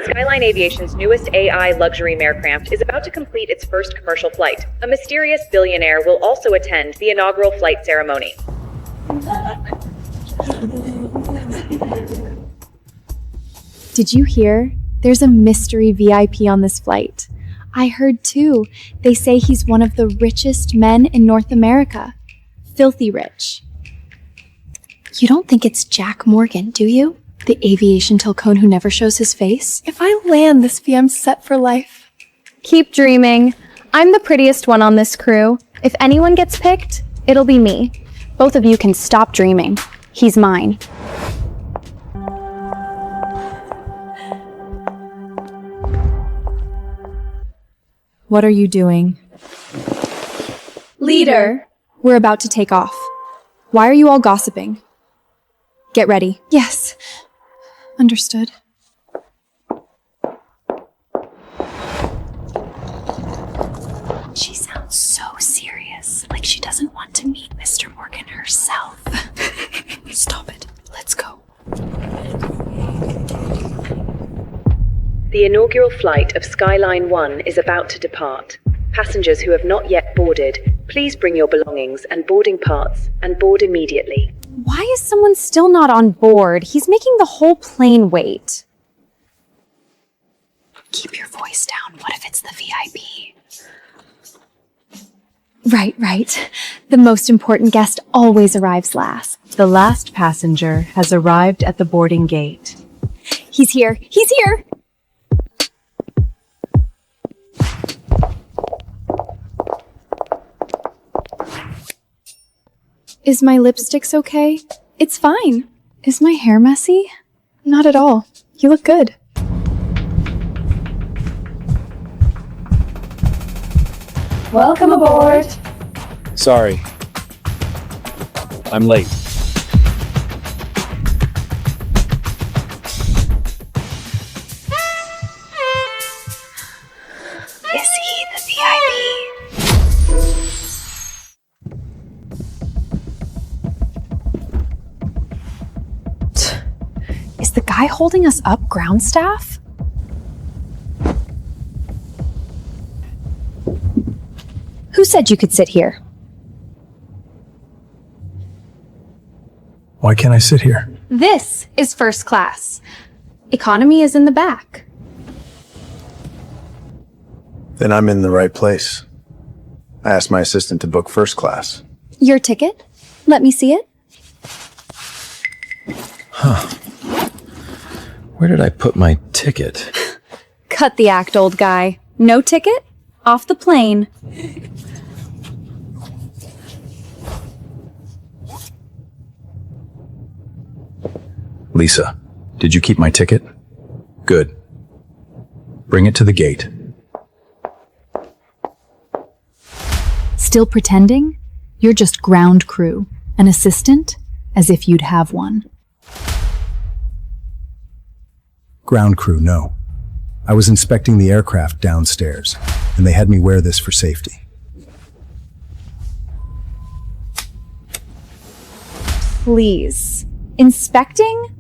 Skyline Aviation's newest AI luxury aircraft is about to complete its first commercial flight. A mysterious billionaire will also attend the inaugural flight ceremony. Did you hear? There's a mystery VIP on this flight. I heard too. They say he's one of the richest men in North America. Filthy rich. You don't think it's Jack Morgan, do you? The aviation tycoon who never shows his face? If I land, this VM's set for life. Keep dreaming. I'm the prettiest one on this crew. If anyone gets picked, it'll be me. Both of you can stop dreaming. He's mine. What are you doing? Leader. We're about to take off. Why are you all gossiping? Get ready. Yes. Understood. She sounds so serious, like she doesn't want to meet Mr. Morgan herself. Stop it. Let's go. The inaugural flight of Skyline 1 is about to depart. Passengers who have not yet boarded, please bring your belongings and boarding parts and board immediately. Why is someone still not on board? He's making the whole plane wait. Keep your voice down. What if it's the VIP? Right. The most important guest always arrives last. The last passenger has arrived at the boarding gate. He's here. He's here! Is my lipsticks okay? It's fine. Is my hair messy? Not at all. You look good. Welcome aboard. Sorry. I'm late. Is he the VIP? Is the guy holding us up ground staff? Who said you could sit here? Why can't I sit here? This is first class. Economy is in the back. Then I'm in the right place. I asked my assistant to book first class. Your ticket? Let me see it. Where did I put my ticket? Cut the act, old guy. No ticket? Off the plane. Lisa, did you keep my ticket? Good. Bring it to the gate. Still pretending? You're just ground crew. An assistant? As if you'd have one. Ground crew, no. I was inspecting the aircraft downstairs, and they had me wear this for safety. Please. Inspecting?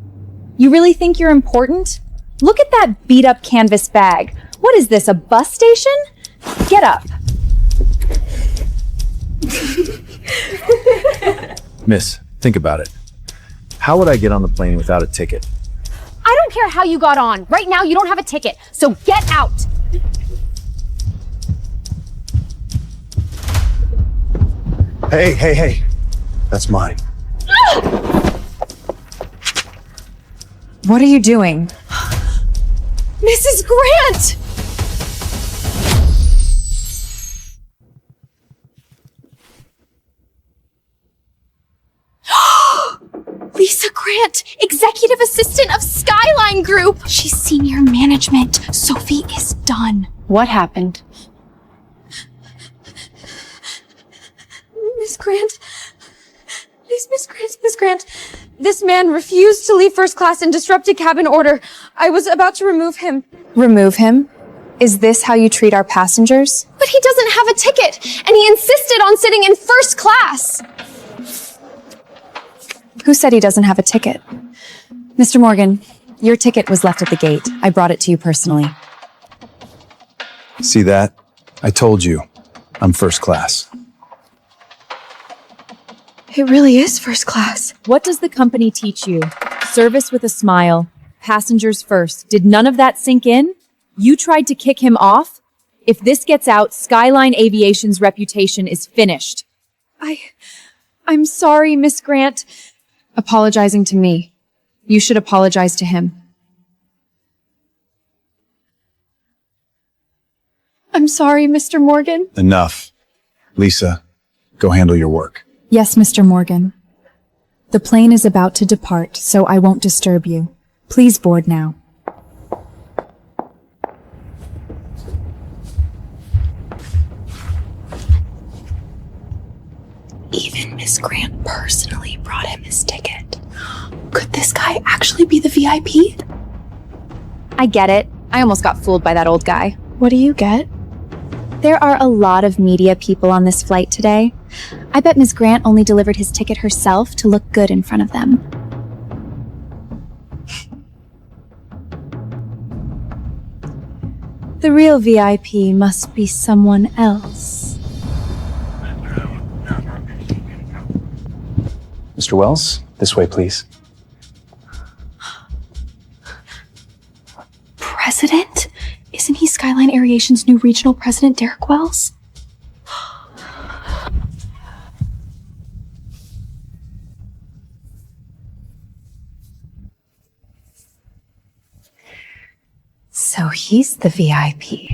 You really think you're important? Look at that beat-up canvas bag. What is this, a bus station? Get up. Miss, think about it. How would I get on the plane without a ticket? I don't care how you got on. Right now, you don't have a ticket, so get out. Hey. That's mine. What are you doing? Mrs. Grant! Lisa Grant, Executive Assistant of Skyline Group! She's senior management. Sophie is done. What happened? Miss Grant. Please, Miss Grant. This man refused to leave first class and disrupted cabin order. I was about to remove him. Remove him? Is this how you treat our passengers? But he doesn't have a ticket, and he insisted on sitting in first class. Who said he doesn't have a ticket? Mr. Morgan, Your ticket was left at the gate. I brought it to you personally. See that? I told you. I'm first class. It really is first class. What does the company teach you? Service with a smile. Passengers first. Did none of that sink in? You tried to kick him off? If this gets out, Skyline Aviation's reputation is finished. I'm sorry, Miss Grant. Apologizing to me. You should apologize to him. I'm sorry, Mr. Morgan. Enough. Lisa, go handle your work. Yes, Mr. Morgan. The plane is about to depart, so I won't disturb you. Please board now. Even Miss Grant personally brought him his ticket. Could this guy actually be the VIP? I get it. I almost got fooled by that old guy. What do you get? There are a lot of media people on this flight today. I bet Ms. Grant only delivered his ticket herself to look good in front of them. The real VIP must be someone else. Mr. Wells, this way, please. President? Isn't he Skyline Aviation's new regional president, Derek Wells? So he's the VIP.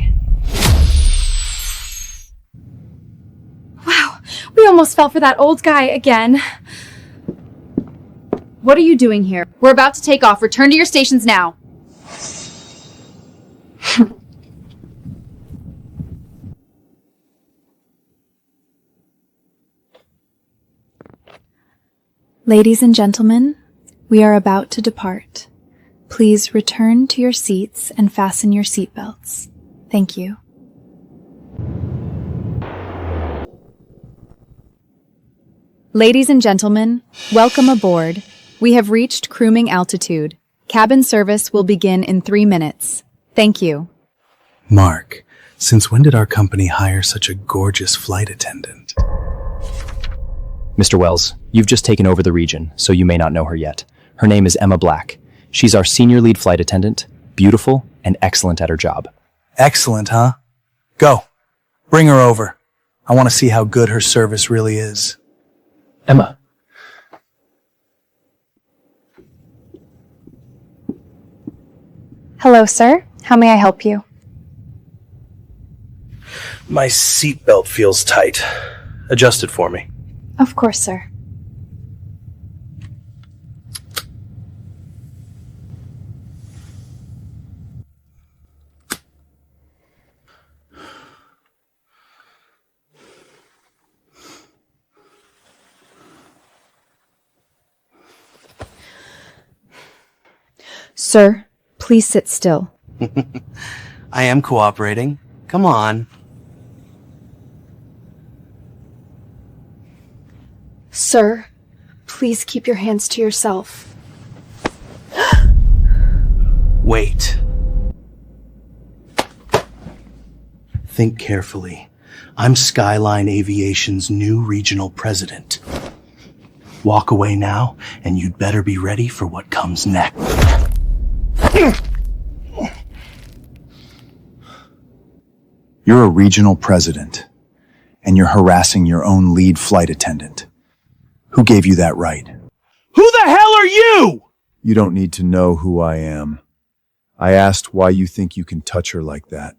Wow, we almost fell for that old guy again. What are you doing here? We're about to take off. Return to your stations now. Ladies and gentlemen, we are about to depart. Please return to your seats and fasten your seatbelts. Thank you. Ladies and gentlemen, welcome aboard. We have reached cruising altitude. Cabin service will begin in 3 minutes. Thank you. Mark, since when did our company hire such a gorgeous flight attendant? Mr. Wells, you've just taken over the region, so you may not know her yet. Her name is Emma Black. She's our senior lead flight attendant, beautiful and excellent at her job. Excellent, huh? Go. Bring her over. I want to see how good her service really is. Emma. Hello, sir. How may I help you? My seatbelt feels tight. Adjust it for me. Of course, sir. Sir, please sit still. I am cooperating. Come on. Sir, please keep your hands to yourself. Wait. Think carefully. I'm Skyline Aviation's new regional president. Walk away now, and you'd better be ready for what comes next. You're a regional president, and you're harassing your own lead flight attendant. Who gave you that right? Who the hell are you? You don't need to know who I am. I asked why you think you can touch her like that.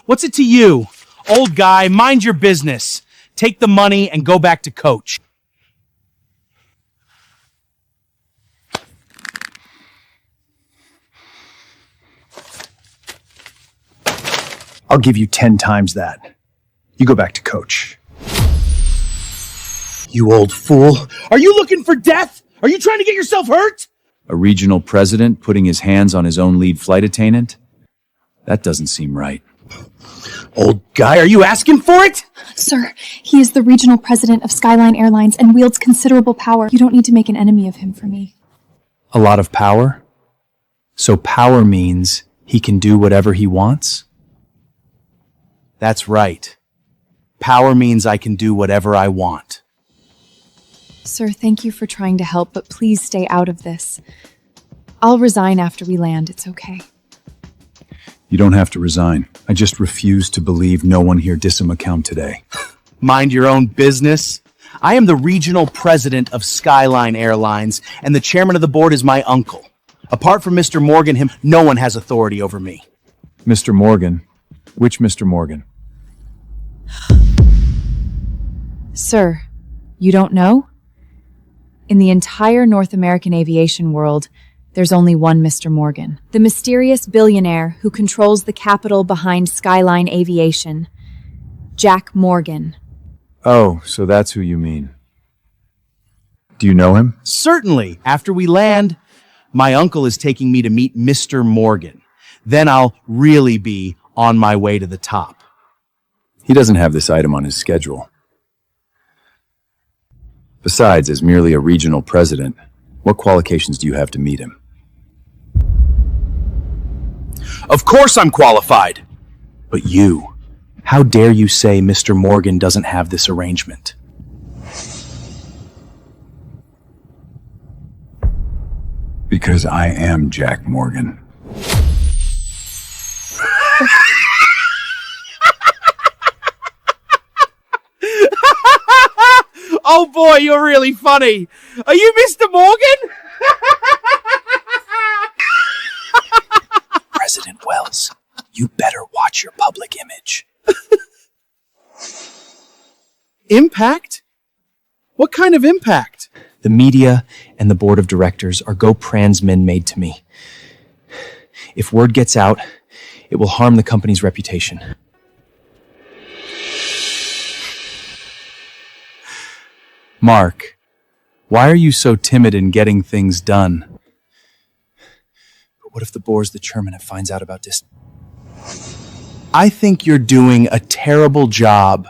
What's it to you? Old guy, mind your business. Take the money and go back to coach. I'll give you 10 times that. You go back to coach. You old fool. Are you looking for death? Are you trying to get yourself hurt? A regional president putting his hands on his own lead flight attendant? That doesn't seem right. Old guy, are you asking for it? Sir, he is the regional president of Skyline Airlines and wields considerable power. You don't need to make an enemy of him for me. A lot of power? So power means he can do whatever he wants? That's right. Power means I can do whatever I want. Sir, thank you for trying to help, but please stay out of this. I'll resign after we land, it's okay. You don't have to resign. I just refuse to believe no one here dissed him account today. Mind your own business. I am the regional president of Skyline Airlines, and the chairman of the board is my uncle. Apart from Mr. Morgan, no one has authority over me. Mr. Morgan? Which Mr. Morgan? Sir, you don't know? In the entire North American aviation world, there's only one Mr. Morgan. The mysterious billionaire who controls the capital behind Skyline Aviation. Jack Morgan. Oh, so that's who you mean. Do you know him? Certainly. After we land, my uncle is taking me to meet Mr. Morgan. Then I'll really be on my way to the top. He doesn't have this item on his schedule. Besides, as merely a regional president, what qualifications do you have to meet him? Of course I'm qualified. But you, how dare you say Mr. Morgan doesn't have this arrangement? Because I am Jack Morgan. Oh boy, you're really funny. Are you Mr. Morgan? President Wells, you better watch your public image. Impact? What kind of impact? The media and the board of directors are GoPransmen made to me. If word gets out, it will harm the company's reputation. Mark, why are you so timid in getting things done? But what if the boar's the chairman and finds out about this? I think you're doing a terrible job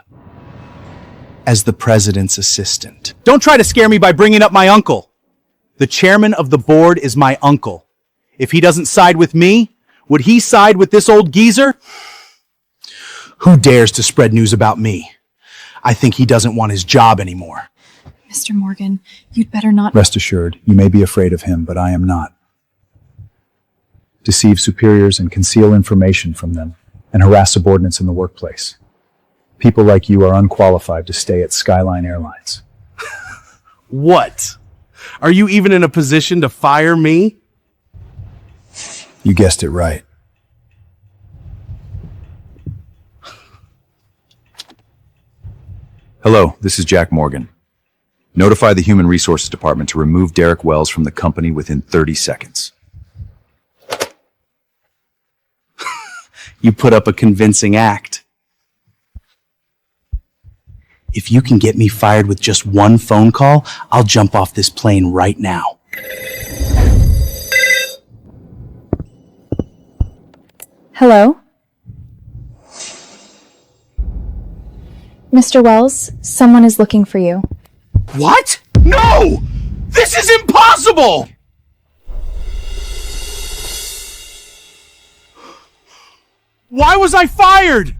as the president's assistant. Don't try to scare me by bringing up my uncle. The chairman of the board is my uncle. If he doesn't side with me, would he side with this old geezer? Who dares to spread news about me? I think he doesn't want his job anymore. Mr. Morgan, you'd better not— Rest assured, you may be afraid of him, but I am not. Deceive superiors and conceal information from them, and harass subordinates in the workplace. People like you are unqualified to stay at Skyline Airlines. What? Are you even in a position to fire me? You guessed it right. Hello, this is Jack Morgan. Notify the Human Resources Department to remove Derek Wells from the company within 30 seconds. You put up a convincing act. If you can get me fired with just one phone call, I'll jump off this plane right now. Hello? Mr. Wells, someone is looking for you. What? No! This is impossible! Why was I fired?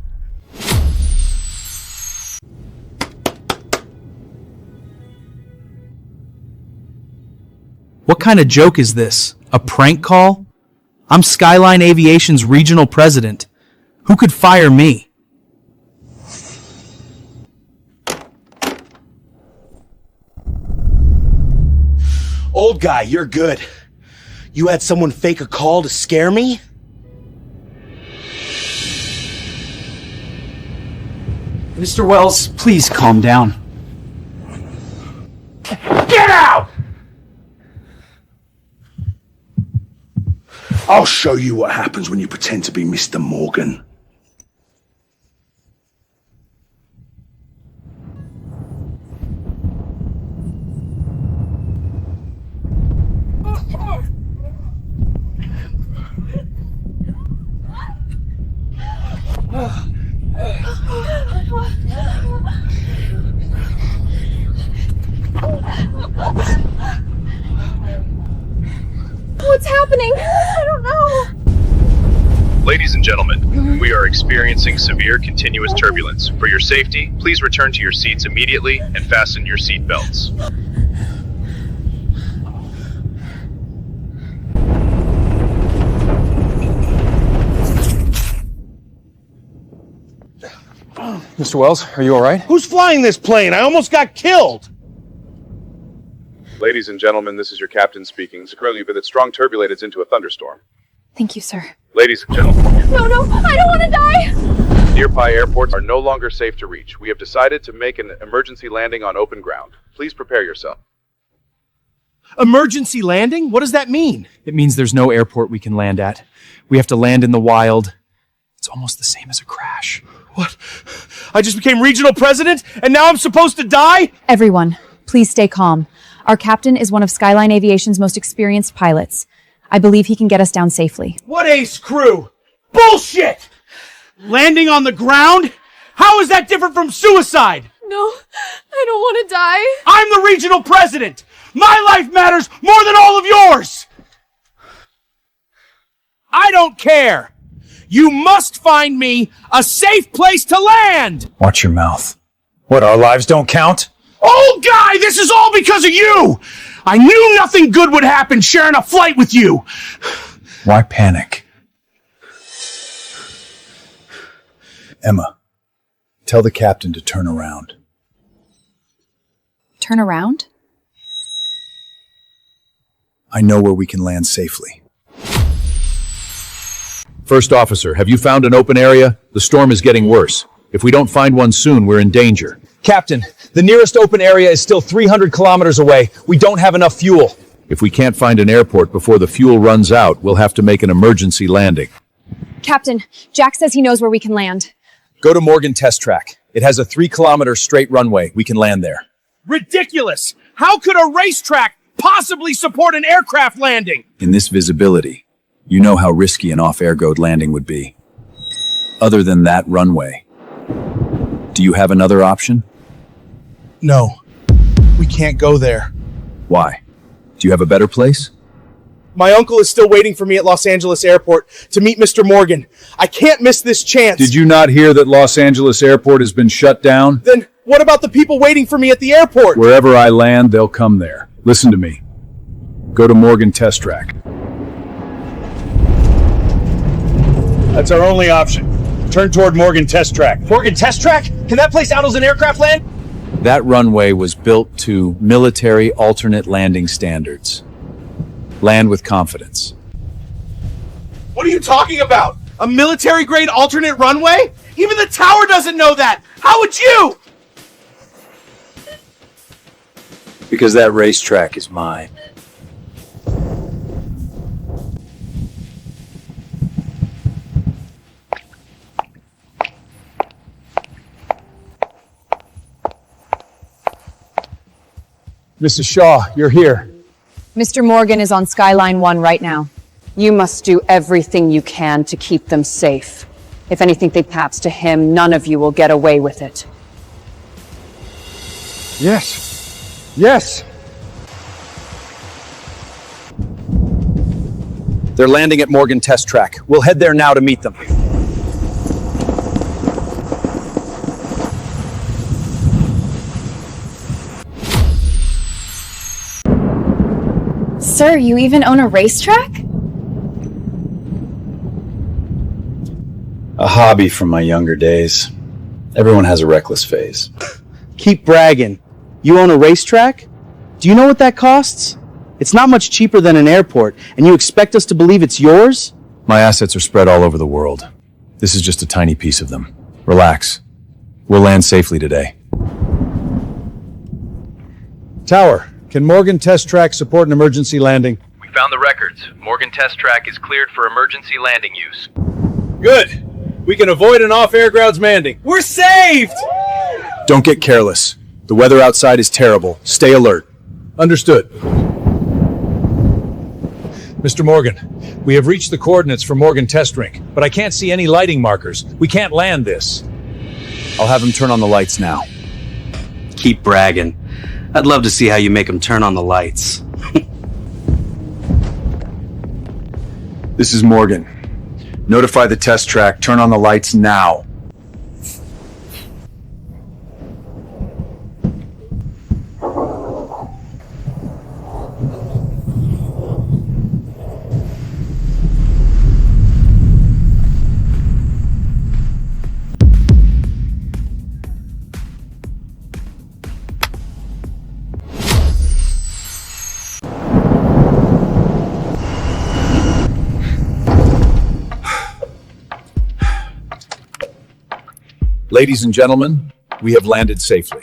What kind of joke is this? A prank call? I'm Skyline Aviation's regional president. Who could fire me? Old guy, you're good. You had someone fake a call to scare me? Mr. Wells, please calm down. Get out! I'll show you what happens when you pretend to be Mr. Morgan. happening? I don't know. Ladies and gentlemen, we are experiencing severe continuous turbulence. For your safety, please return to your seats immediately and fasten your seat belts. Mr. Wells, are you all right? Who's flying this plane? I almost got killed! Ladies and gentlemen, this is your captain speaking. Securely, but it's strong turbulated into a thunderstorm. Thank you, sir. Ladies and gentlemen, No, I don't want to die! nearby airports are no longer safe to reach. We have decided to make an emergency landing on open ground. Please prepare yourself. Emergency landing? What does that mean? It means there's no airport we can land at. We have to land in the wild. It's almost the same as a crash. What? I just became regional president, and now I'm supposed to die? Everyone, please stay calm. Our captain is one of Skyline Aviation's most experienced pilots. I believe he can get us down safely. What ace crew? Bullshit! Landing on the ground? How is that different from suicide? No, I don't want to die. I'm the regional president! My life matters more than all of yours! I don't care! You must find me a safe place to land! Watch your mouth. What, our lives don't count? Old guy, this is all because of you! I knew nothing good would happen sharing a flight with you! Why panic? Emma, tell the captain to turn around. Turn around? I know where we can land safely. First officer, have you found an open area? The storm is getting worse. If we don't find one soon, we're in danger. Captain, the nearest open area is still 300 kilometers away. We don't have enough fuel. If we can't find an airport before the fuel runs out, we'll have to make an emergency landing. Captain, Jack says he knows where we can land. Go to Morgan Test Track. It has a 3-kilometer straight runway. We can land there. Ridiculous! How could a racetrack possibly support an aircraft landing? In this visibility, you know how risky an off-air-goed landing would be. Other than that runway, do you have another option? No, we can't go there. Why? Do you have a better place? My uncle is still waiting for me at Los Angeles Airport to meet Mr. Morgan. I can't miss this chance. Did you not hear that Los Angeles Airport has been shut down? Then what about the people waiting for me at the airport? Wherever I land, they'll come there. Listen to me. Go to Morgan Test Track. That's our only option. Turn toward Morgan Test Track. Morgan Test Track? Can that place out as an aircraft land? That runway was built to military alternate landing standards. Land with confidence. What are you talking about? A military-grade alternate runway? Even the tower doesn't know that! How would you? Because that racetrack is mine. Mrs. Shaw, you're here. Mr. Morgan is on Skyline 1 right now. You must do everything you can to keep them safe. If anything happens to him, none of you will get away with it. Yes. Yes. They're landing at Morgan Test Track. We'll head there now to meet them. Sir, you even own a racetrack? A hobby from my younger days. Everyone has a reckless phase. Keep bragging. You own a racetrack? Do you know what that costs? It's not much cheaper than an airport, and you expect us to believe it's yours? My assets are spread all over the world. This is just a tiny piece of them. Relax. We'll land safely today. Tower, can Morgan Test Track support an emergency landing? We found the records. Morgan Test Track is cleared for emergency landing use. Good. We can avoid an off-air grounds landing. We're saved! Don't get careless. The weather outside is terrible. Stay alert. Understood. Mr. Morgan, we have reached the coordinates for Morgan Test Rink, but I can't see any lighting markers. We can't land this. I'll have him turn on the lights now. Keep bragging. I'd love to see how you make them turn on the lights. This is Morgan. Notify the test track. Turn on the lights now. Ladies and gentlemen, we have landed safely.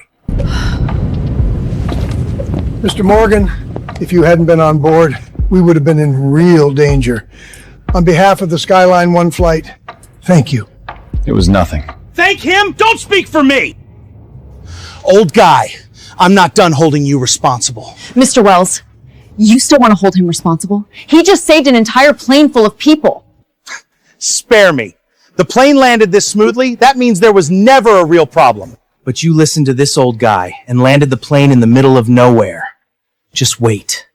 Mr. Morgan, if you hadn't been on board, we would have been in real danger. On behalf of the Skyline 1 flight, thank you. It was nothing. Thank him? Don't speak for me! Old guy, I'm not done holding you responsible. Mr. Wells, you still want to hold him responsible? He just saved an entire plane full of people. Spare me. The plane landed this smoothly. That means there was never a real problem. But you listened to this old guy and landed the plane in the middle of nowhere. Just wait.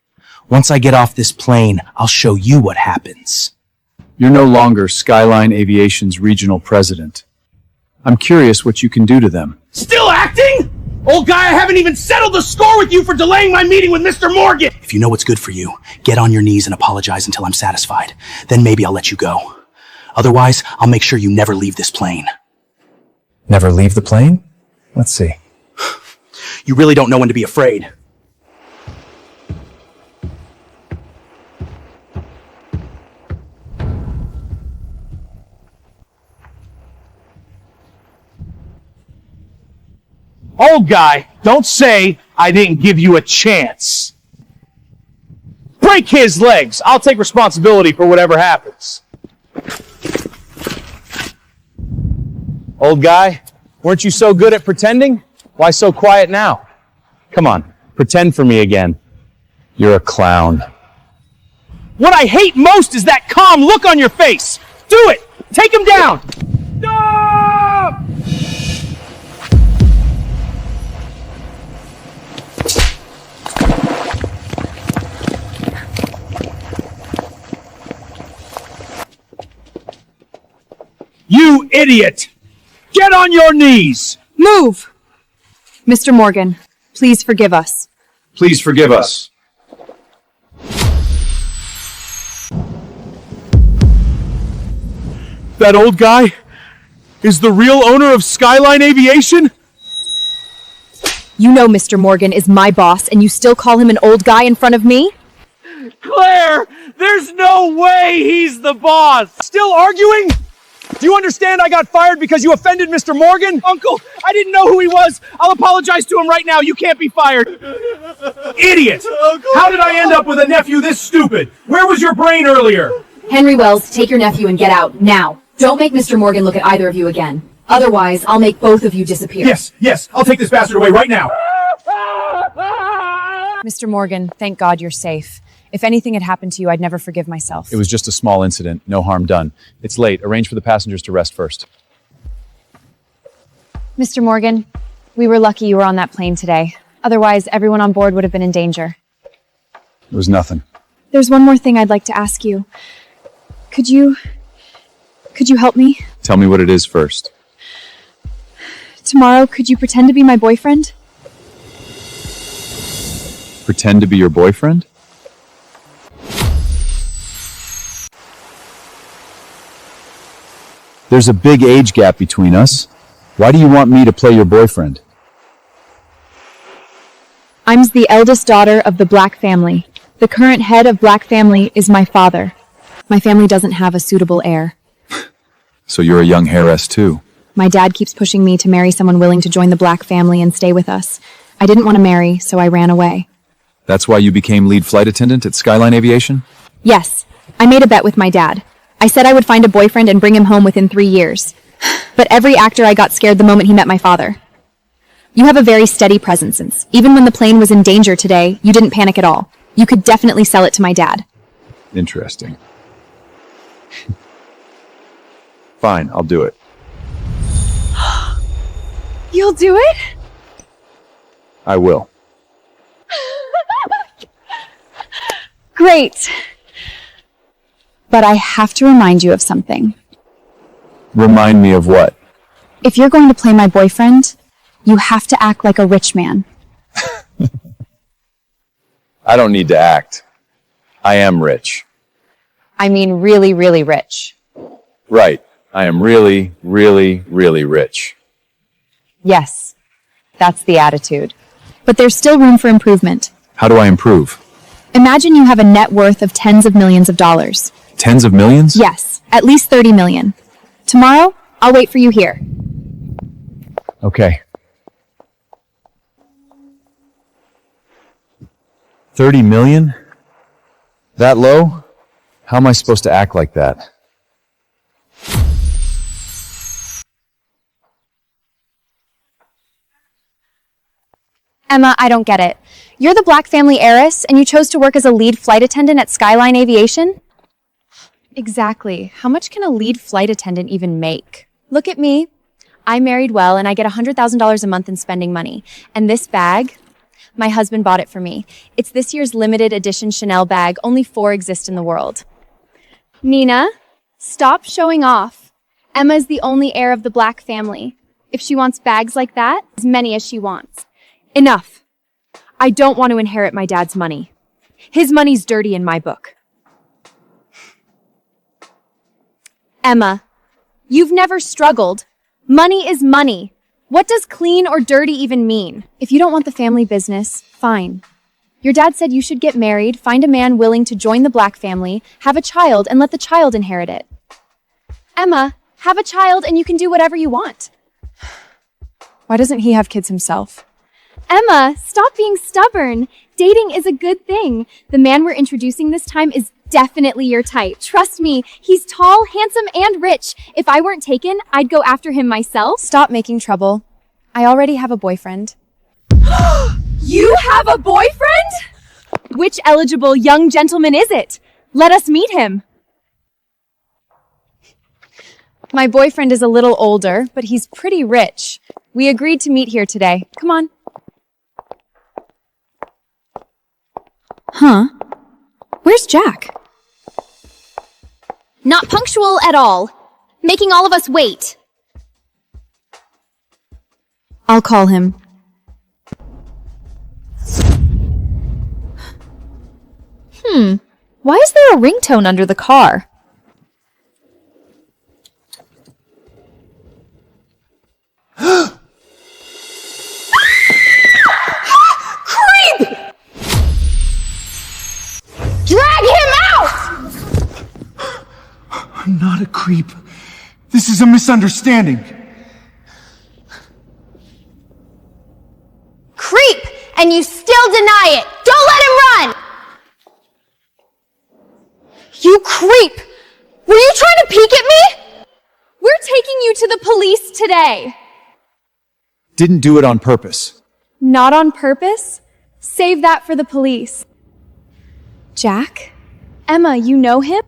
Once I get off this plane, I'll show you what happens. You're no longer Skyline Aviation's regional president. I'm curious what you can do to them. Still acting? Old guy, I haven't even settled the score with you for delaying my meeting with Mr. Morgan! If you know what's good for you, get on your knees and apologize until I'm satisfied. Then maybe I'll let you go. Otherwise, I'll make sure you never leave this plane. Never leave the plane? Let's see. You really don't know when to be afraid. Old guy, don't say I didn't give you a chance. Break his legs. I'll take responsibility for whatever happens. Old guy, weren't you so good at pretending? Why so quiet now? Come on, pretend for me again. You're a clown. What I hate most is that calm look on your face. Do it! Take him down! Stop! You idiot! Get on your knees! Move! Mr. Morgan, please forgive us. Please forgive us. That old guy is the real owner of Skyline Aviation? You know Mr. Morgan is my boss, and you still call him an old guy in front of me? Claire, there's no way he's the boss! Still arguing? Do you understand I got fired because you offended Mr. Morgan? Uncle, I didn't know who he was. I'll apologize to him right now. You can't be fired. Idiot! How did I end up with a nephew this stupid? Where was your brain earlier? Henry Wells, take your nephew and get out, now. Don't make Mr. Morgan look at either of you again. Otherwise, I'll make both of you disappear. Yes, I'll take this bastard away right now. Mr. Morgan, thank God you're safe. If anything had happened to you, I'd never forgive myself. It was just a small incident, no harm done. It's late. Arrange for the passengers to rest first. Mr. Morgan, we were lucky you were on that plane today. Otherwise, everyone on board would have been in danger. It was nothing. There's one more thing I'd like to ask you. Could you help me? Tell me what it is first. Tomorrow, could you pretend to be my boyfriend? Pretend to be your boyfriend? There's a big age gap between us. Why do you want me to play your boyfriend? I'm the eldest daughter of the Black family. The current head of Black family is my father. My family doesn't have a suitable heir. So you're a young heiress too. My dad keeps pushing me to marry someone willing to join the Black family and stay with us. I didn't want to marry, so I ran away. That's why you became lead flight attendant at Skyline Aviation? Yes, I made a bet with my dad. I said I would find a boyfriend and bring him home within 3 years. But every actor I got scared the moment he met my father. You have a very steady presence since, even when the plane was in danger today, you didn't panic at all. You could definitely sell it to my dad. Interesting. Fine, I'll do it. You'll do it? I will. Great. But I have to remind you of something. Remind me of what? If you're going to play my boyfriend, you have to act like a rich man. I don't need to act. I am rich. I mean really, really rich. Right. I am really, really, really rich. Yes, that's the attitude. But there's still room for improvement. How do I improve? Imagine you have a net worth of tens of millions of dollars. Tens of millions? Yes, at least 30 million. Tomorrow, I'll wait for you here. Okay. 30 million? That low? How am I supposed to act like that? Emma, I don't get it. You're the Black family heiress, and you chose to work as a lead flight attendant at Skyline Aviation? Exactly. How much can a lead flight attendant even make? Look at me. I married well, and I get $100,000 a month in spending money. And this bag, my husband bought it for me. It's this year's limited edition Chanel bag. Only 4 exist in the world. Nina, stop showing off. Emma is the only heir of the Black family. If she wants bags like that, as many as she wants. Enough. I don't want to inherit my dad's money. His money's dirty in my book. Emma, you've never struggled. Money is money. What does clean or dirty even mean? If you don't want the family business, fine. Your dad said you should get married, find a man willing to join the Black family, have a child, and let the child inherit it. Emma, have a child and you can do whatever you want. Why doesn't he have kids himself? Emma, stop being stubborn. Dating is a good thing. The man we're introducing this time is definitely your type. Trust me, he's tall, handsome, and rich. If I weren't taken, I'd go after him myself. Stop making trouble. I already have a boyfriend. You have a boyfriend? Which eligible young gentleman is it? Let us meet him. My boyfriend is a little older, but he's pretty rich. We agreed to meet here today. Come on. Huh? Where's Jack? Not punctual at all. Making all of us wait. I'll call him. Why is there a ringtone under the car? Creep! Drag him out! I'm not a creep. This is a misunderstanding. Creep! And you still deny it! Don't let him run! You creep! Were you trying to peek at me? We're taking you to the police today. Didn't do it on purpose. Not on purpose? Save that for the police. Jack? Emma, you know him?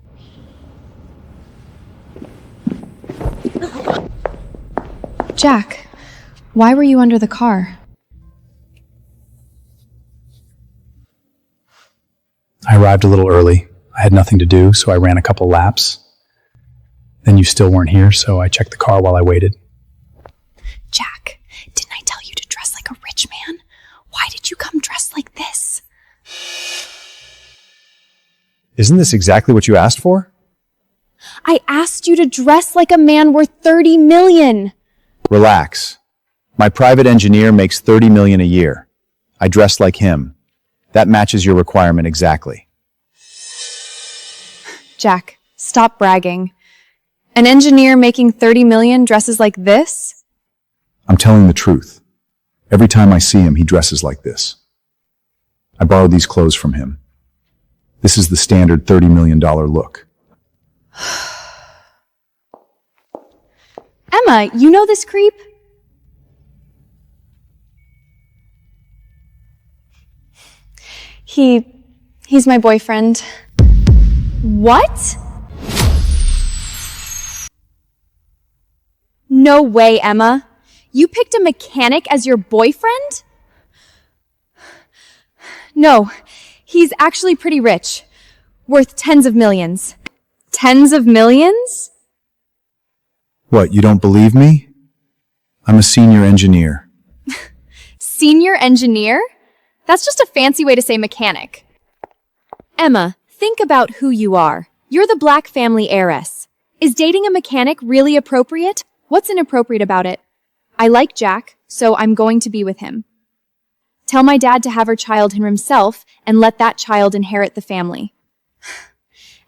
Jack, why were you under the car? I arrived a little early. I had nothing to do, so I ran a couple laps. Then you still weren't here, so I checked the car while I waited. Jack, didn't I tell you to dress like a rich man? Why did you come dressed like this? Isn't this exactly what you asked for? I asked you to dress like a man worth 30 million. Relax. My private engineer makes 30 million a year. I dress like him. That matches your requirement exactly. Jack, stop bragging. An engineer making 30 million dresses like this? I'm telling the truth. Every time I see him, he dresses like this. I borrowed these clothes from him. This is the standard $30 million look. Emma, you know this creep? He's my boyfriend. What? No way, Emma. You picked a mechanic as your boyfriend? No, he's actually pretty rich. Worth tens of millions. Tens of millions? What, you don't believe me? I'm a senior engineer. Senior engineer? That's just a fancy way to say mechanic. Emma, think about who you are. You're the Black family heiress. Is dating a mechanic really appropriate? What's inappropriate about it? I like Jack, so I'm going to be with him. Tell my dad to have her child himself and let that child inherit the family.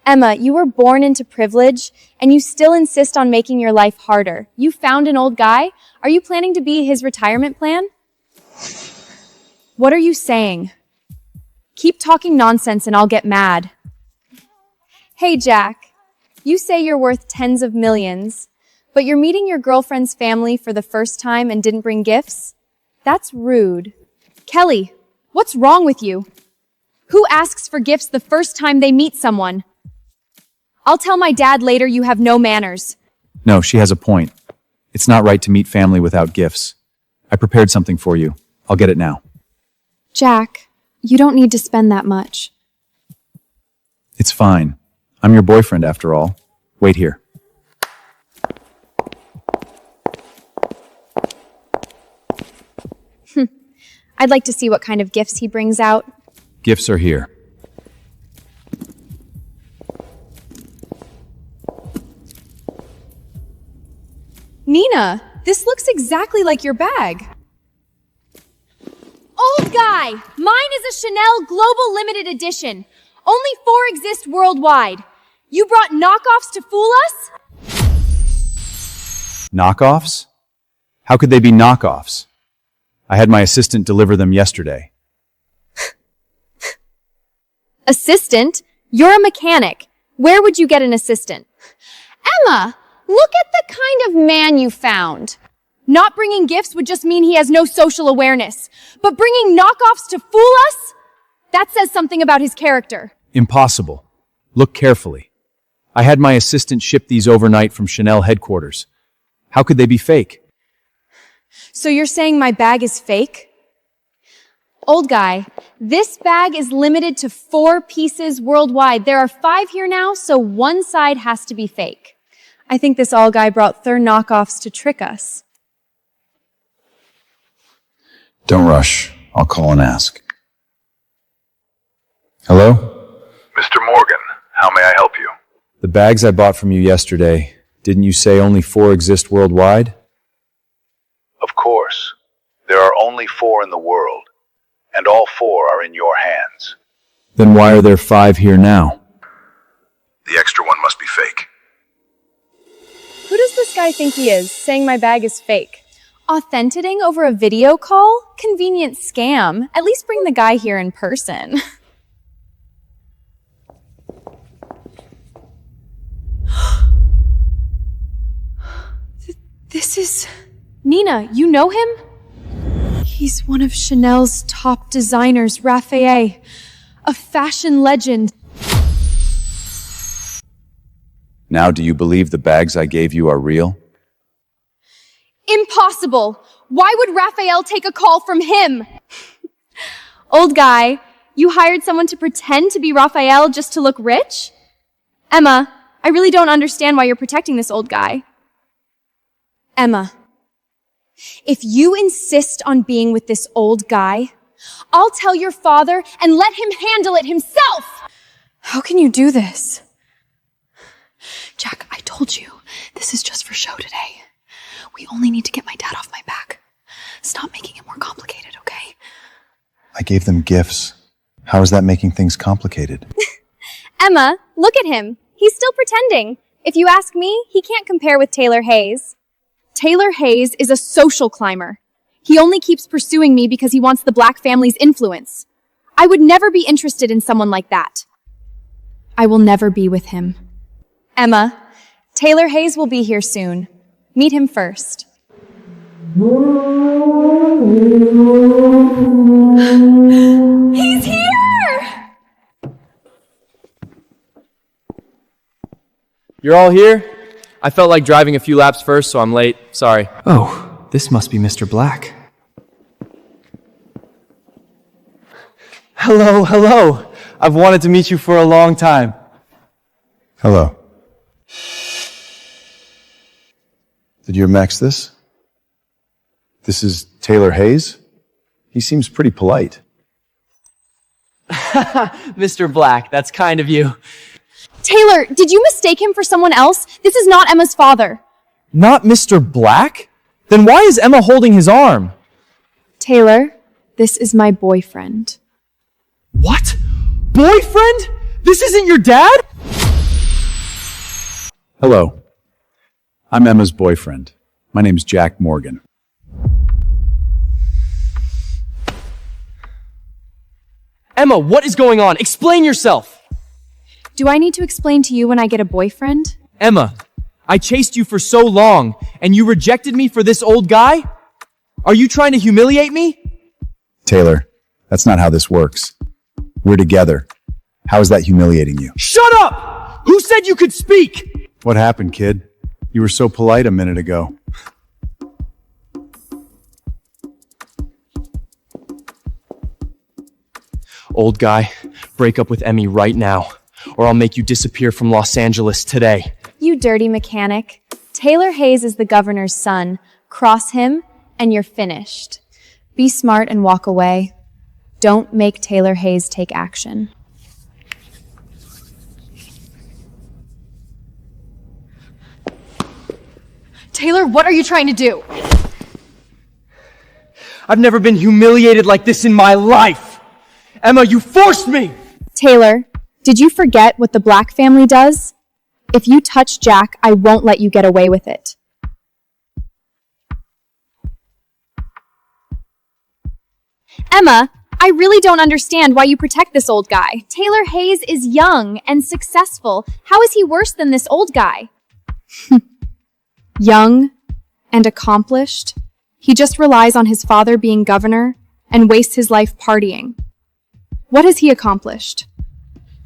Emma, you were born into privilege, and you still insist on making your life harder. You found an old guy? Are you planning to be his retirement plan? What are you saying? Keep talking nonsense and I'll get mad. Hey, Jack. You say you're worth tens of millions, but you're meeting your girlfriend's family for the first time and didn't bring gifts? That's rude. Kelly, what's wrong with you? Who asks for gifts the first time they meet someone? I'll tell my dad later you have no manners. No, she has a point. It's not right to meet family without gifts. I prepared something for you. I'll get it now. Jack, you don't need to spend that much. It's fine. I'm your boyfriend after all. Wait here. I'd like to see what kind of gifts he brings out. Gifts are here. Nina, this looks exactly like your bag. Old guy, mine is a Chanel Global Limited Edition. Only 4 exist worldwide. You brought knockoffs to fool us? Knockoffs? How could they be knockoffs? I had my assistant deliver them yesterday. Assistant? You're a mechanic. Where would you get an assistant? Emma, look at the kind of man you found. Not bringing gifts would just mean he has no social awareness. But bringing knockoffs to fool us? That says something about his character. Impossible. Look carefully. I had my assistant ship these overnight from Chanel headquarters. How could they be fake? So you're saying my bag is fake? Old guy, this bag is limited to 4 pieces worldwide. There are 5 here now, so one side has to be fake. I think this old guy brought their knockoffs to trick us. Don't rush. I'll call and ask. Hello? Mr. Morgan, how may I help you? The bags I bought from you yesterday, didn't you say only 4 exist worldwide? Of course. There are only 4 in the world, and all 4 are in your hands. Then why are there 5 here now? The extra one must be fake. Who does this guy think he is, saying my bag is fake? Authenticating over a video call? Convenient scam. At least bring the guy here in person. This is... Nina, you know him? He's one of Chanel's top designers, Raphael. A fashion legend. Now do you believe the bags I gave you are real? Impossible! Why would Raphael take a call from him? Old guy, you hired someone to pretend to be Raphael just to look rich? Emma, I really don't understand why you're protecting this old guy. Emma, if you insist on being with this old guy, I'll tell your father and let him handle it himself! How can you do this? Jack, I told you, this is just for show today. We only need to get my dad off my back. Stop making it more complicated, okay? I gave them gifts. How is that making things complicated? Emma, look at him. He's still pretending. If you ask me, he can't compare with Taylor Hayes. Taylor Hayes is a social climber. He only keeps pursuing me because he wants the Black family's influence. I would never be interested in someone like that. I will never be with him. Emma, Taylor Hayes will be here soon. Meet him first. He's here! You're all here? I felt like driving a few laps first, so I'm late. Sorry. Oh, this must be Mr. Black. Hello, hello. I've wanted to meet you for a long time. Hello. Did you max this? This is Taylor Hayes? He seems pretty polite. Mr. Black, that's kind of you. Taylor, did you mistake him for someone else? This is not Emma's father. Not Mr. Black? Then why is Emma holding his arm? Taylor, this is my boyfriend. What? Boyfriend? This isn't your dad? Hello. I'm Emma's boyfriend. My name's Jack Morgan. Emma, what is going on? Explain yourself! Do I need to explain to you when I get a boyfriend? Emma, I chased you for so long, and you rejected me for this old guy? Are you trying to humiliate me? Taylor, that's not how this works. We're together. How is that humiliating you? Shut up! Who said you could speak? What happened, kid? You were so polite a minute ago. Old guy, break up with Emmy right now, or I'll make you disappear from Los Angeles today. You dirty mechanic. Taylor Hayes is the governor's son. Cross him, and you're finished. Be smart and walk away. Don't make Taylor Hayes take action. Taylor, what are you trying to do? I've never been humiliated like this in my life! Emma, you forced me! Taylor, did you forget what the Black family does? If you touch Jack, I won't let you get away with it. Emma, I really don't understand why you protect this old guy. Taylor Hayes is young and successful. How is he worse than this old guy? Young and accomplished. He just relies on his father being governor and wastes his life partying. What has he accomplished?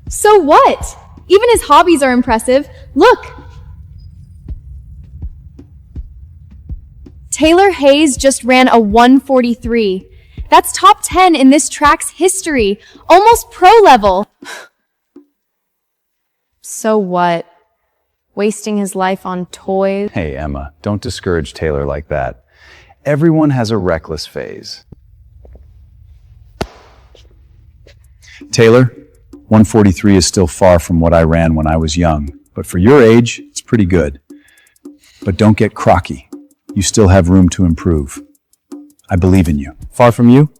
So what? Even his hobbies are impressive. Look! Taylor Hayes just ran a 1:43. That's top 10 in this track's history. Almost pro level. So what? Wasting his life on toys? Hey, Emma, don't discourage Taylor like that. Everyone has a reckless phase. Taylor, 143 is still far from what I ran when I was young, but for your age, it's pretty good. But don't get crocky. You still have room to improve. I believe in you. Far from you?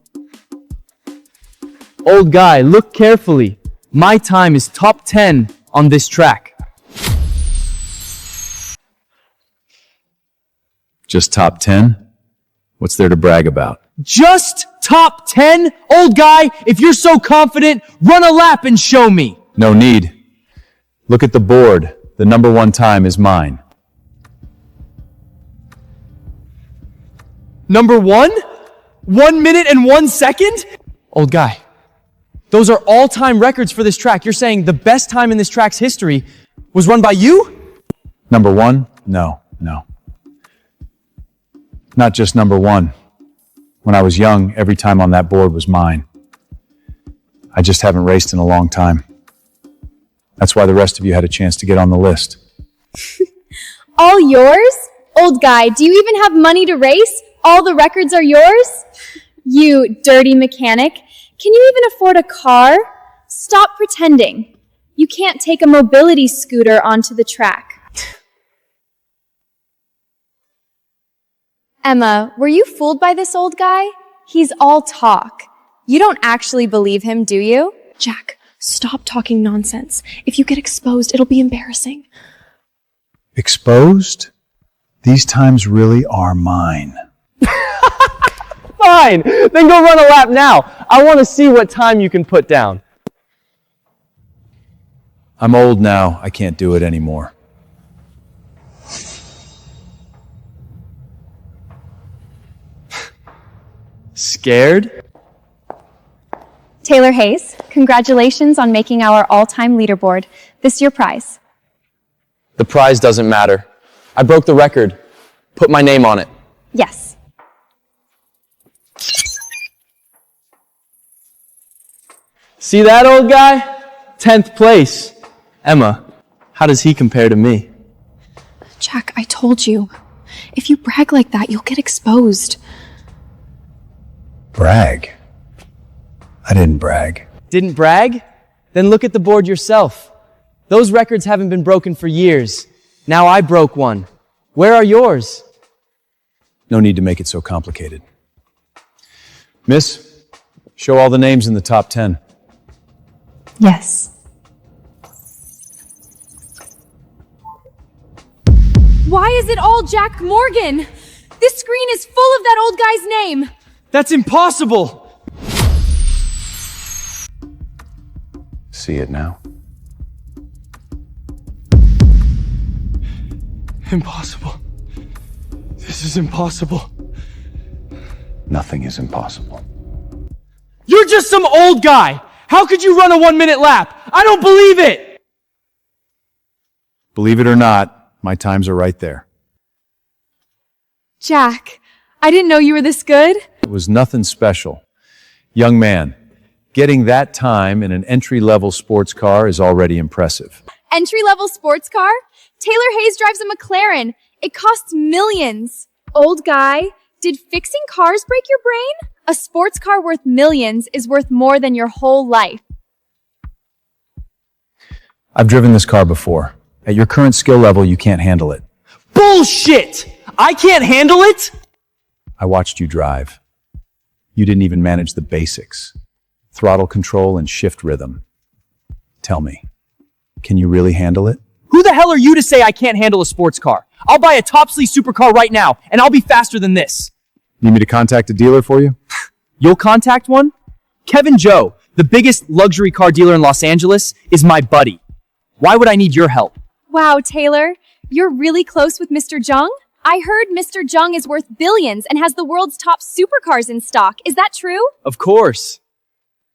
Old guy, look carefully. My time is top 10 on this track. Just top 10? What's there to brag about? Just top 10? Old guy, if you're so confident, run a lap and show me. No need. Look at the board. The number one time is mine. Number 1? 1 minute and 1 second? Old guy, those are all-time records for this track. You're saying the best time in this track's history was run by you? Number 1? No. Not just number 1. When I was young, every time on that board was mine. I just haven't raced in a long time. That's why the rest of you had a chance to get on the list. All yours? Old guy, do you even have money to race? All the records are yours? You dirty mechanic. Can you even afford a car? Stop pretending. You can't take a mobility scooter onto the track. Emma, were you fooled by this old guy? He's all talk. You don't actually believe him, do you? Jack, stop talking nonsense. If you get exposed, it'll be embarrassing. Exposed? These times really are mine. Fine, then go run a lap now. I want to see what time you can put down. I'm old now. I can't do it anymore. Scared? Taylor Hayes, congratulations on making our all-time leaderboard. This is your prize. The prize doesn't matter. I broke the record. Put my name on it. Yes. See that, old guy? 10th place. Emma, how does he compare to me? Jack, I told you. If you brag like that, you'll get exposed. Brag? I didn't brag. Didn't brag? Then look at the board yourself. Those records haven't been broken for years. Now I broke one. Where are yours? No need to make it so complicated. Miss, show all the names in the top 10. Yes. Why is it all Jack Morgan? This screen is full of that old guy's name. That's impossible! See it now? Impossible. This is impossible. Nothing is impossible. You're just some old guy! How could you run a 1-minute lap? I don't believe it! Believe it or not, my times are right there. Jack, I didn't know you were this good. It was nothing special. Young man, getting that time in an entry-level sports car is already impressive. Entry-level sports car? Taylor Hayes drives a McLaren. It costs millions. Old guy, did fixing cars break your brain? A sports car worth millions is worth more than your whole life. I've driven this car before. At your current skill level, you can't handle it. Bullshit! I can't handle it? I watched you drive. You didn't even manage the basics. Throttle control and shift rhythm. Tell me, can you really handle it? Who the hell are you to say I can't handle a sports car? I'll buy a top-sleeve supercar right now, and I'll be faster than this. Need me to contact a dealer for you? You'll contact one? Kevin Joe, the biggest luxury car dealer in Los Angeles, is my buddy. Why would I need your help? Wow, Taylor, you're really close with Mr. Jung? I heard Mr. Jung is worth billions and has the world's top supercars in stock. Is that true? Of course.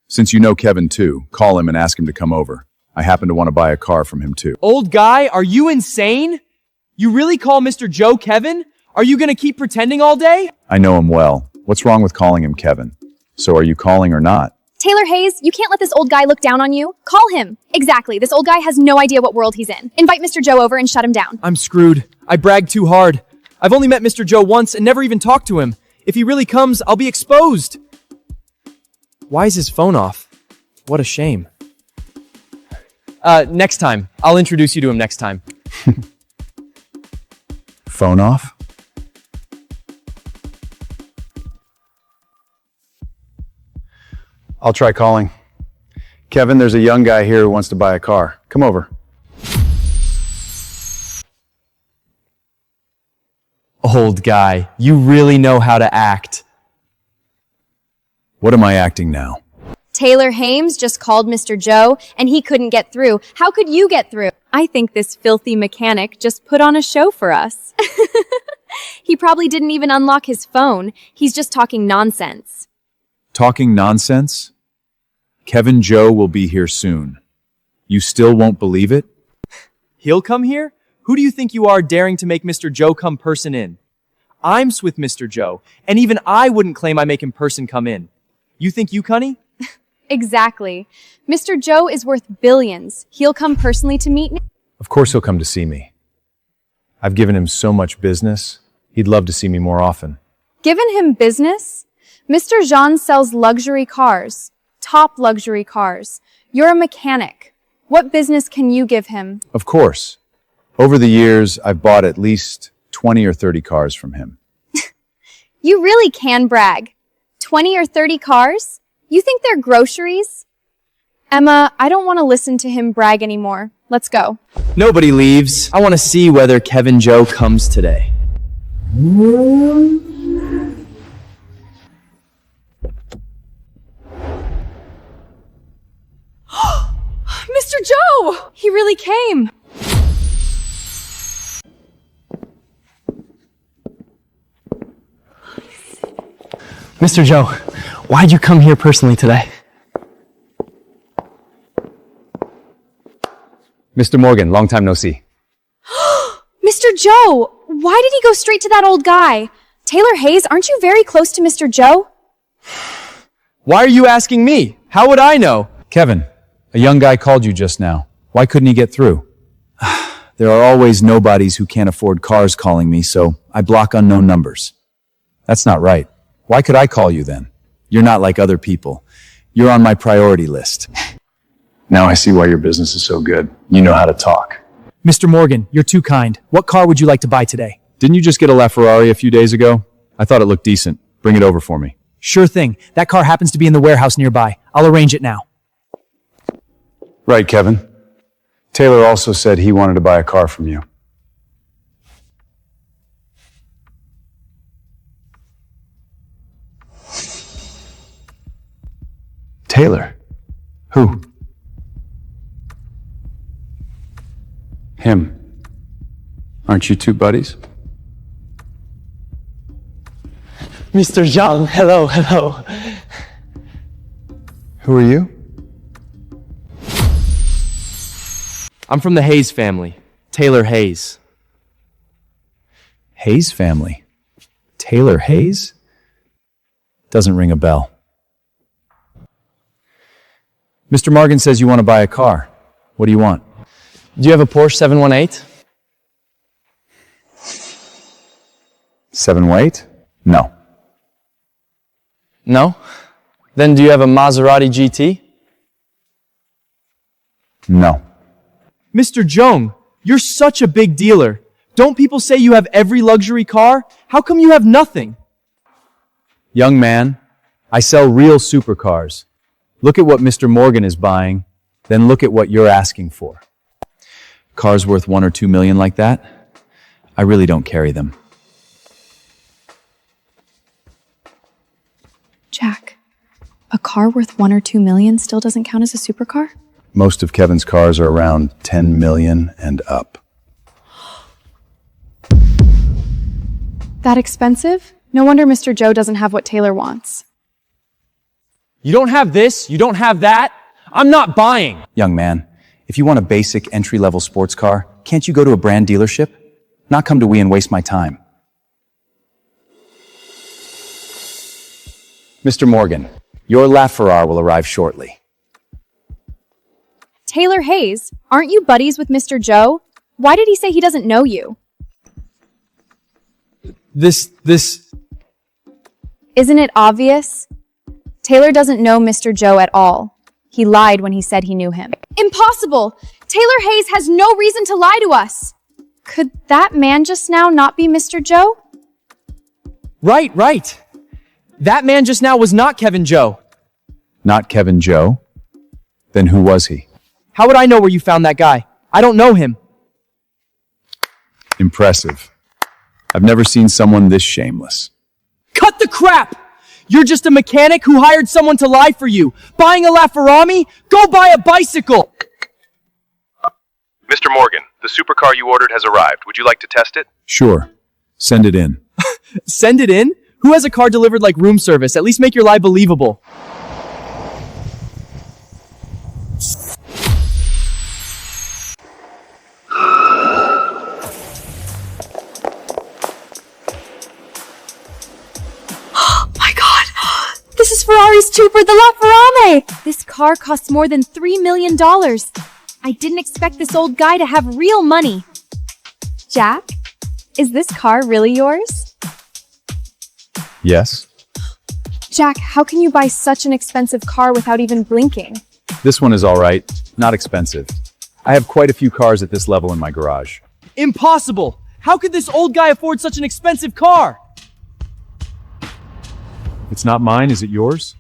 Since you know Kevin too, call him and ask him to come over. I happen to want to buy a car from him too. Old guy, are you insane? You really call Mr. Joe Kevin? Are you gonna keep pretending all day? I know him well. What's wrong with calling him Kevin? So are you calling or not? Taylor Hayes, you can't let this old guy look down on you. Call him. Exactly. This old guy has no idea what world he's in. Invite Mr. Joe over and shut him down. I'm screwed. I bragged too hard. I've only met Mr. Joe once and never even talked to him. If he really comes, I'll be exposed. Why is his phone off? What a shame. Next time. I'll introduce you to him next time. Phone off? I'll try calling. Kevin, there's a young guy here who wants to buy a car. Come over. Old guy, you really know how to act. What am I acting now? Taylor Hayes just called Mr. Joe, and he couldn't get through. How could you get through? I think this filthy mechanic just put on a show for us. He probably didn't even unlock his phone. He's just talking nonsense. Talking nonsense? Kevin Joe will be here soon. You still won't believe it? He'll come here? Who do you think you are daring to make Mr. Joe come person in? I'm with Mr. Joe, and even I wouldn't claim I make him person come in. You think you, Cunny? Exactly. Mr. Joe is worth billions. He'll come personally to meet me. Of course he'll come to see me. I've given him so much business. He'd love to see me more often. Given him business? Mr. Jean sells luxury cars. Top luxury cars. You're a mechanic. What business can you give him? Of course. Over the years, I've bought at least 20 or 30 cars from him. You really can brag. 20 or 30 cars? You think they're groceries? Emma, I don't want to listen to him brag anymore. Let's go. Nobody leaves. I want to see whether Kevin Joe comes today. Mr. Joe! He really came. Mr. Joe, why'd you come here personally today? Mr. Morgan, long time no see. Mr. Joe! Why did he go straight to that old guy? Taylor Hayes, aren't you very close to Mr. Joe? Why are you asking me? How would I know? Kevin, a young guy called you just now. Why couldn't he get through? There are always nobodies who can't afford cars calling me, so I block unknown numbers. That's not right. Why could I call you then? You're not like other people. You're on my priority list. Now I see why your business is so good. You know how to talk. Mr. Morgan, you're too kind. What car would you like to buy today? Didn't you just get a LaFerrari a few days ago? I thought it looked decent. Bring it over for me. Sure thing. That car happens to be in the warehouse nearby. I'll arrange it now. Right, Kevin. Taylor also said he wanted to buy a car from you. Taylor? Who? Him. Aren't you two buddies? Mr. Young, hello, hello. Who are you? I'm from the Hayes family. Taylor Hayes. Hayes family? Taylor Hayes? Doesn't ring a bell. Mr. Morgan says you want to buy a car. What do you want? Do you have a Porsche 718? 718? No. No? Then do you have a Maserati GT? No. Mr. Jung, you're such a big dealer. Don't people say you have every luxury car? How come you have nothing? Young man, I sell real supercars. Look at what Mr. Morgan is buying, then look at what you're asking for. Cars worth 1 or 2 million like that? I really don't carry them. Jack, a car worth 1 or 2 million still doesn't count as a supercar? Most of Kevin's cars are around 10 million and up. That expensive? No wonder Mr. Joe doesn't have what Taylor wants. You don't have this, you don't have that. I'm not buying. Young man, if you want a basic entry-level sports car, can't you go to a brand dealership? Not come to we and waste my time. Mr. Morgan, your LaFerrari will arrive shortly. Taylor Hayes, aren't you buddies with Mr. Joe? Why did he say he doesn't know you? This... Isn't it obvious? Taylor doesn't know Mr. Joe at all. He lied when he said he knew him. Impossible! Taylor Hayes has no reason to lie to us! Could that man just now not be Mr. Joe? Right. That man just now was not Kevin Joe. Not Kevin Joe? Then who was he? How would I know where you found that guy? I don't know him. Impressive. I've never seen someone this shameless. Cut the crap! You're just a mechanic who hired someone to lie for you. Buying a LaFerrari? Go buy a bicycle! Mr. Morgan, the supercar you ordered has arrived. Would you like to test it? Sure. Send it in. Send it in? Who has a car delivered like room service? At least make your lie believable. This is Ferrari's cheaper, the LaFerrari! This car costs more than $3 million. I didn't expect this old guy to have real money. Jack, is this car really yours? Yes. Jack, how can you buy such an expensive car without even blinking? This one is all right. Not expensive. I have quite a few cars at this level in my garage. Impossible! How could this old guy afford such an expensive car? It's not mine, is it yours?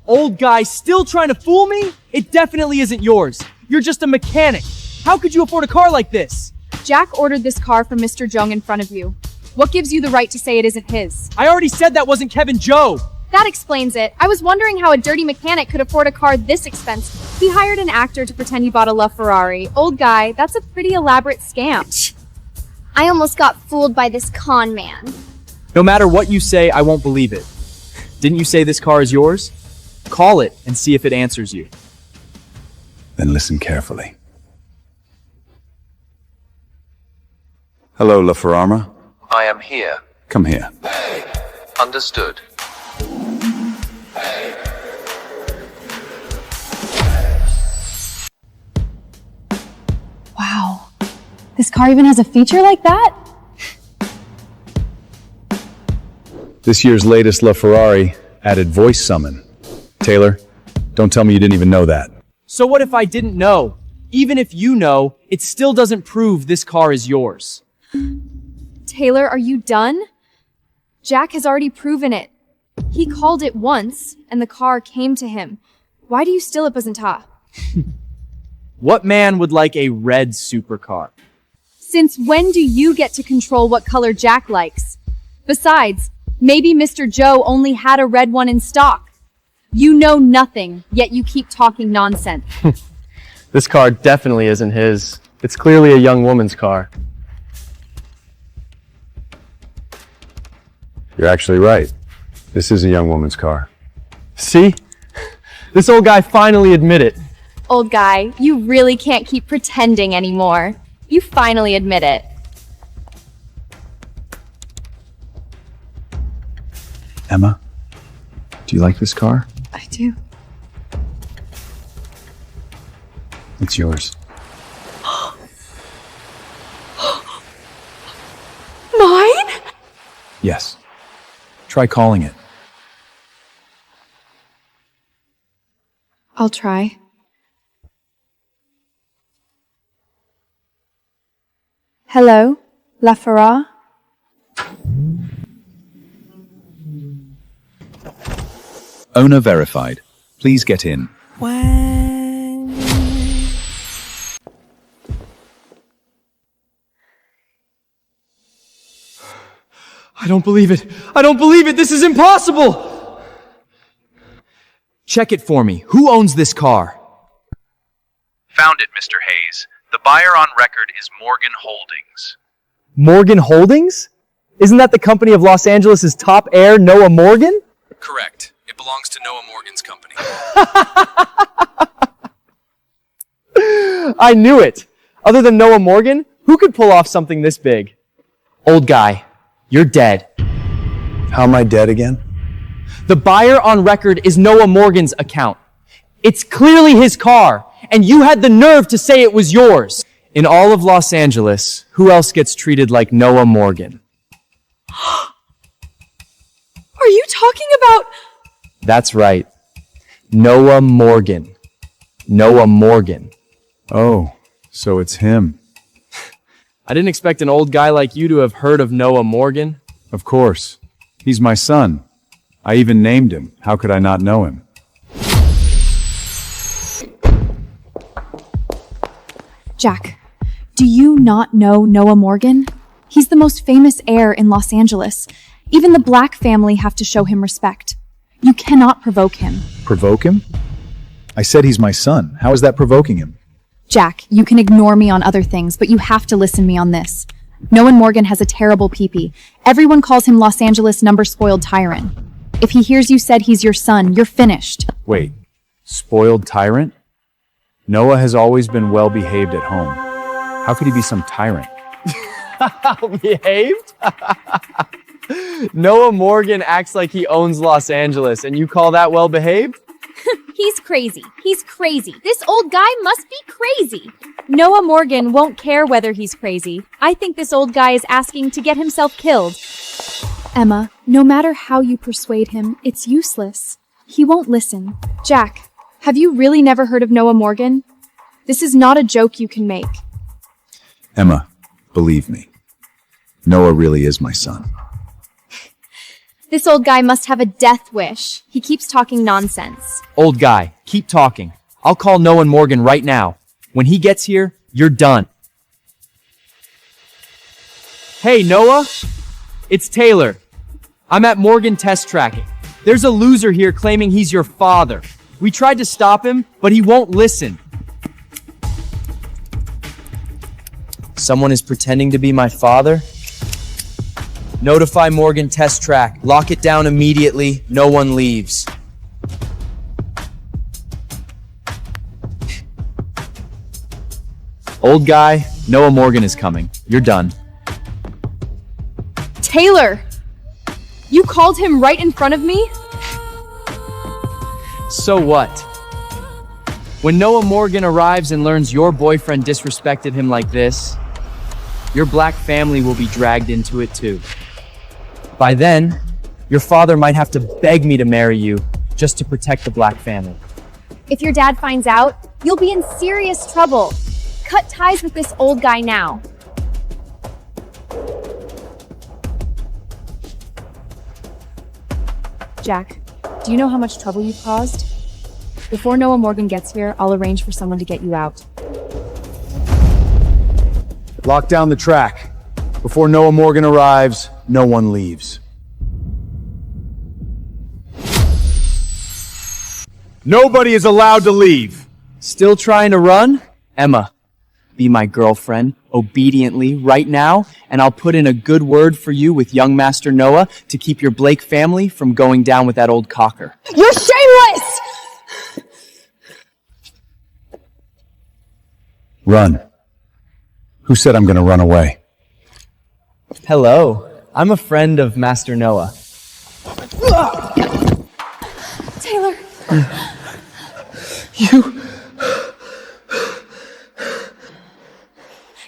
Old guy still trying to fool me? It definitely isn't yours. You're just a mechanic. How could you afford a car like this? Jack ordered this car from Mr. Jung in front of you. What gives you the right to say it isn't his? I already said that wasn't Kevin Joe. That explains it. I was wondering how a dirty mechanic could afford a car this expensive. He hired an actor to pretend he bought a LaFerrari. Old guy, that's a pretty elaborate scam. I almost got fooled by this con man. No matter what you say, I won't believe it. Didn't you say this car is yours? Call it and see if it answers you. Then listen carefully. Hello, LaFerrari. I am here. Come here. Understood. Wow. This car even has a feature like that? This year's latest LaFerrari added voice summon. Taylor, don't tell me you didn't even know that. So what if I didn't know? Even if you know, it still doesn't prove this car is yours. Taylor, are you done? Jack has already proven it. He called it once, and the car came to him. Why do you still representa? What man would like a red supercar? Since when do you get to control what color Jack likes? Besides, maybe Mr. Joe only had a red one in stock. You know nothing, yet you keep talking nonsense. This car definitely isn't his. It's clearly a young woman's car. You're actually right. This is a young woman's car. See? This old guy finally admitted it. Old guy, you really can't keep pretending anymore. You finally admit it. Emma, do you like this car? I do. It's yours. Mine? Yes. Try calling it. I'll try. Hello, LaFerrari? Owner verified. Please get in. I don't believe it. I don't believe it. This is impossible. Check it for me. Who owns this car? Found it, Mr. Hayes. The buyer on record is Morgan Holdings. Morgan Holdings? Isn't that the company of Los Angeles' top heir, Noah Morgan? Correct. It belongs to Noah Morgan's company. I knew it. Other than Noah Morgan, who could pull off something this big? Old guy, you're dead. How am I dead again? The buyer on record is Noah Morgan's account. It's clearly his car, and you had the nerve to say it was yours. In all of Los Angeles, who else gets treated like Noah Morgan? Are you talking about... That's right. Noah Morgan. Noah Morgan. Oh, so it's him. I didn't expect an old guy like you to have heard of Noah Morgan. Of course. He's my son. I even named him. How could I not know him? Jack, do you not know Noah Morgan? He's the most famous heir in Los Angeles. Even the Black family have to show him respect. You cannot provoke him. Provoke him? I said he's my son. How is that provoking him? Jack, you can ignore me on other things, but you have to listen me on this. Noah Morgan has a terrible pee-pee. Everyone calls him Los Angeles number-spoiled tyrant. If he hears you said he's your son, you're finished. Wait, spoiled tyrant? Noah has always been well-behaved at home. How could he be some tyrant? Behaved? Noah Morgan acts like he owns Los Angeles, and you call that well-behaved? He's crazy. He's crazy. This old guy must be crazy. Noah Morgan won't care whether he's crazy. I think this old guy is asking to get himself killed. Emma, no matter how you persuade him, it's useless. He won't listen. Jack, have you really never heard of Noah Morgan? This is not a joke you can make. Emma, believe me. Noah really is my son. This old guy must have a death wish. He keeps talking nonsense. Old guy, keep talking. I'll call Noah Morgan right now. When he gets here, you're done. Hey, Noah? It's Taylor. I'm at Morgan Test Tracking. There's a loser here claiming he's your father. We tried to stop him, but he won't listen. Someone is pretending to be my father? Notify Morgan Test Track. Lock it down immediately. No one leaves. Old guy, Noah Morgan is coming. You're done. Taylor! You called him right in front of me? So what? When Noah Morgan arrives and learns your boyfriend disrespected him like this, your black family will be dragged into it too. By then, your father might have to beg me to marry you just to protect the black family. If your dad finds out, you'll be in serious trouble. Cut ties with this old guy now. Jack, do you know how much trouble you've caused? Before Noah Morgan gets here, I'll arrange for someone to get you out. Lock down the track. Before Noah Morgan arrives, no one leaves. Nobody is allowed to leave. Still trying to run? Emma, be my girlfriend, obediently, right now, and I'll put in a good word for you with young Master Noah to keep your Blake family from going down with that old cocker. You're shameless! Run. Who said I'm gonna run away? Hello, I'm a friend of Master Noah. Taylor!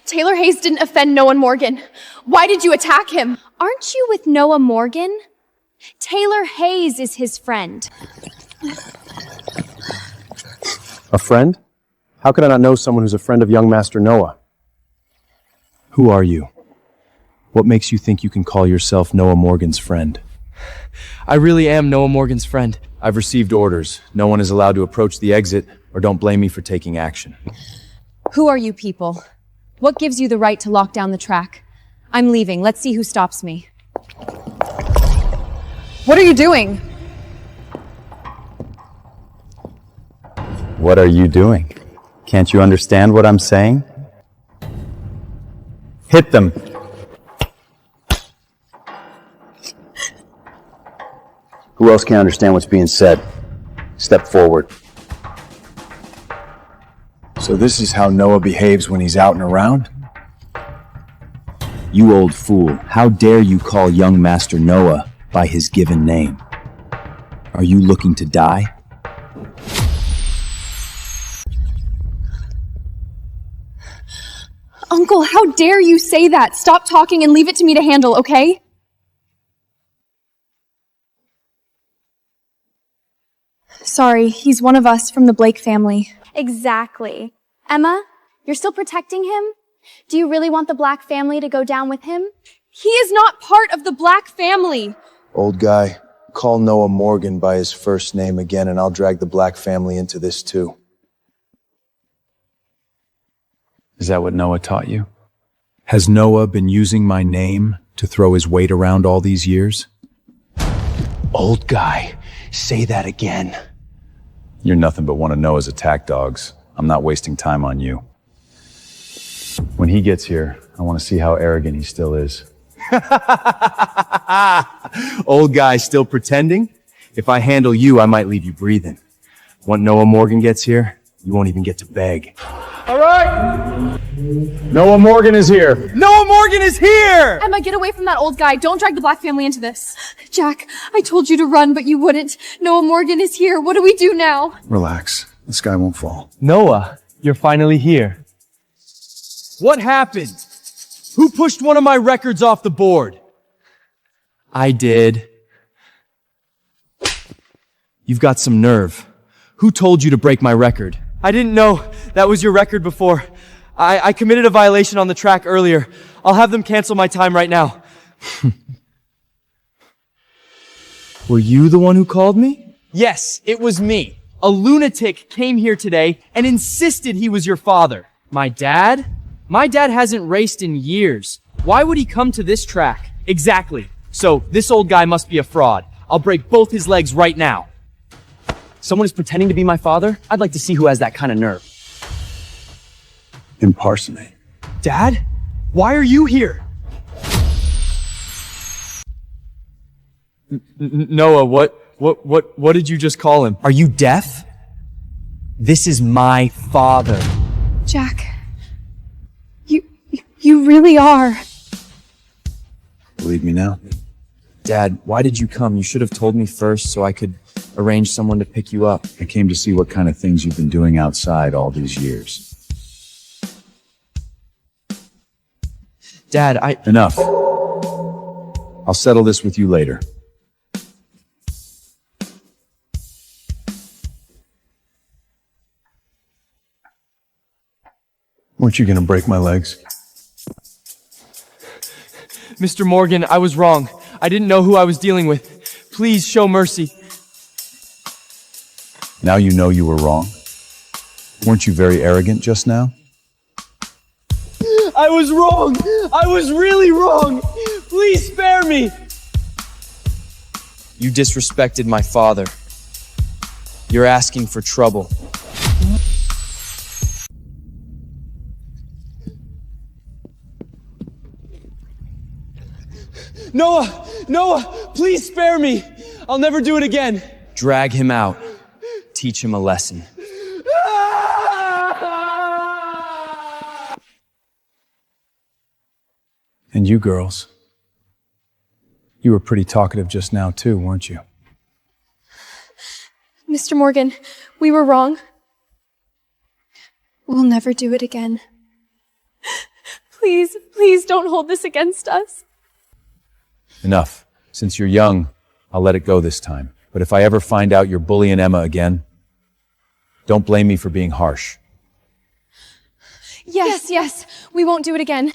Taylor Hayes didn't offend Noah Morgan. Why did you attack him? Aren't you with Noah Morgan? Taylor Hayes is his friend. A friend? How could I not know someone who's a friend of young Master Noah? Who are you? What makes you think you can call yourself Noah Morgan's friend? I really am Noah Morgan's friend. I've received orders. No one is allowed to approach the exit, or don't blame me for taking action. Who are you people? What gives you the right to lock down the track? I'm leaving. Let's see who stops me. What are you doing? What are you doing? Can't you understand what I'm saying? Hit them. Who else can understand what's being said? Step forward. So this is how Noah behaves when he's out and around? You old fool, how dare you call young Master Noah by his given name? Are you looking to die? Uncle, how dare you say that? Stop talking and leave it to me to handle, okay? Sorry, he's one of us from the Blake family. Exactly. Emma, you're still protecting him? Do you really want the Black family to go down with him? He is not part of the Black family! Old guy, call Noah Morgan by his first name again and I'll drag the Black family into this too. Is that what Noah taught you? Has Noah been using my name to throw his weight around all these years? Old guy, say that again. You're nothing but one of Noah's attack dogs. I'm not wasting time on you. When he gets here, I want to see how arrogant he still is. Old guy still pretending? If I handle you, I might leave you breathing. When Noah Morgan gets here, you won't even get to beg. All right! Noah Morgan is here. Noah Morgan is here! Emma, get away from that old guy. Don't drag the Black family into this. Jack, I told you to run, but you wouldn't. Noah Morgan is here. What do we do now? Relax. The sky won't fall. Noah, you're finally here. What happened? Who pushed one of my records off the board? I did. You've got some nerve. Who told you to break my record? I didn't know that was your record before. I committed a violation on the track earlier. I'll have them cancel my time right now. Were you the one who called me? Yes, it was me. A lunatic came here today and insisted he was your father. My dad? My dad hasn't raced in years. Why would he come to this track? Exactly. So this old guy must be a fraud. I'll break both his legs right now. Someone is pretending to be my father? I'd like to see who has that kind of nerve. Impersonate. Dad? Why are you here? Noah, what did you just call him? Are you deaf? This is my father. Jack, you really are. Believe me now? Dad, why did you come? You should have told me first so I could arrange someone to pick you up. I came to see what kind of things you've been doing outside all these years. Dad, Enough. I'll settle this with you later. Weren't you gonna break my legs? Mr. Morgan, I was wrong. I didn't know who I was dealing with. Please show mercy. Now you know you were wrong. Weren't you very arrogant just now? I was wrong! I was really wrong! Please spare me! You disrespected my father. You're asking for trouble. Noah! Noah! Please spare me! I'll never do it again! Drag him out. Teach him a lesson. And you girls. You were pretty talkative just now too, weren't you? Mr. Morgan, we were wrong. We'll never do it again. Please, please don't hold this against us. Enough. Since you're young, I'll let it go this time. But if I ever find out you're bullying Emma again, don't blame me for being harsh. Yes, we won't do it again.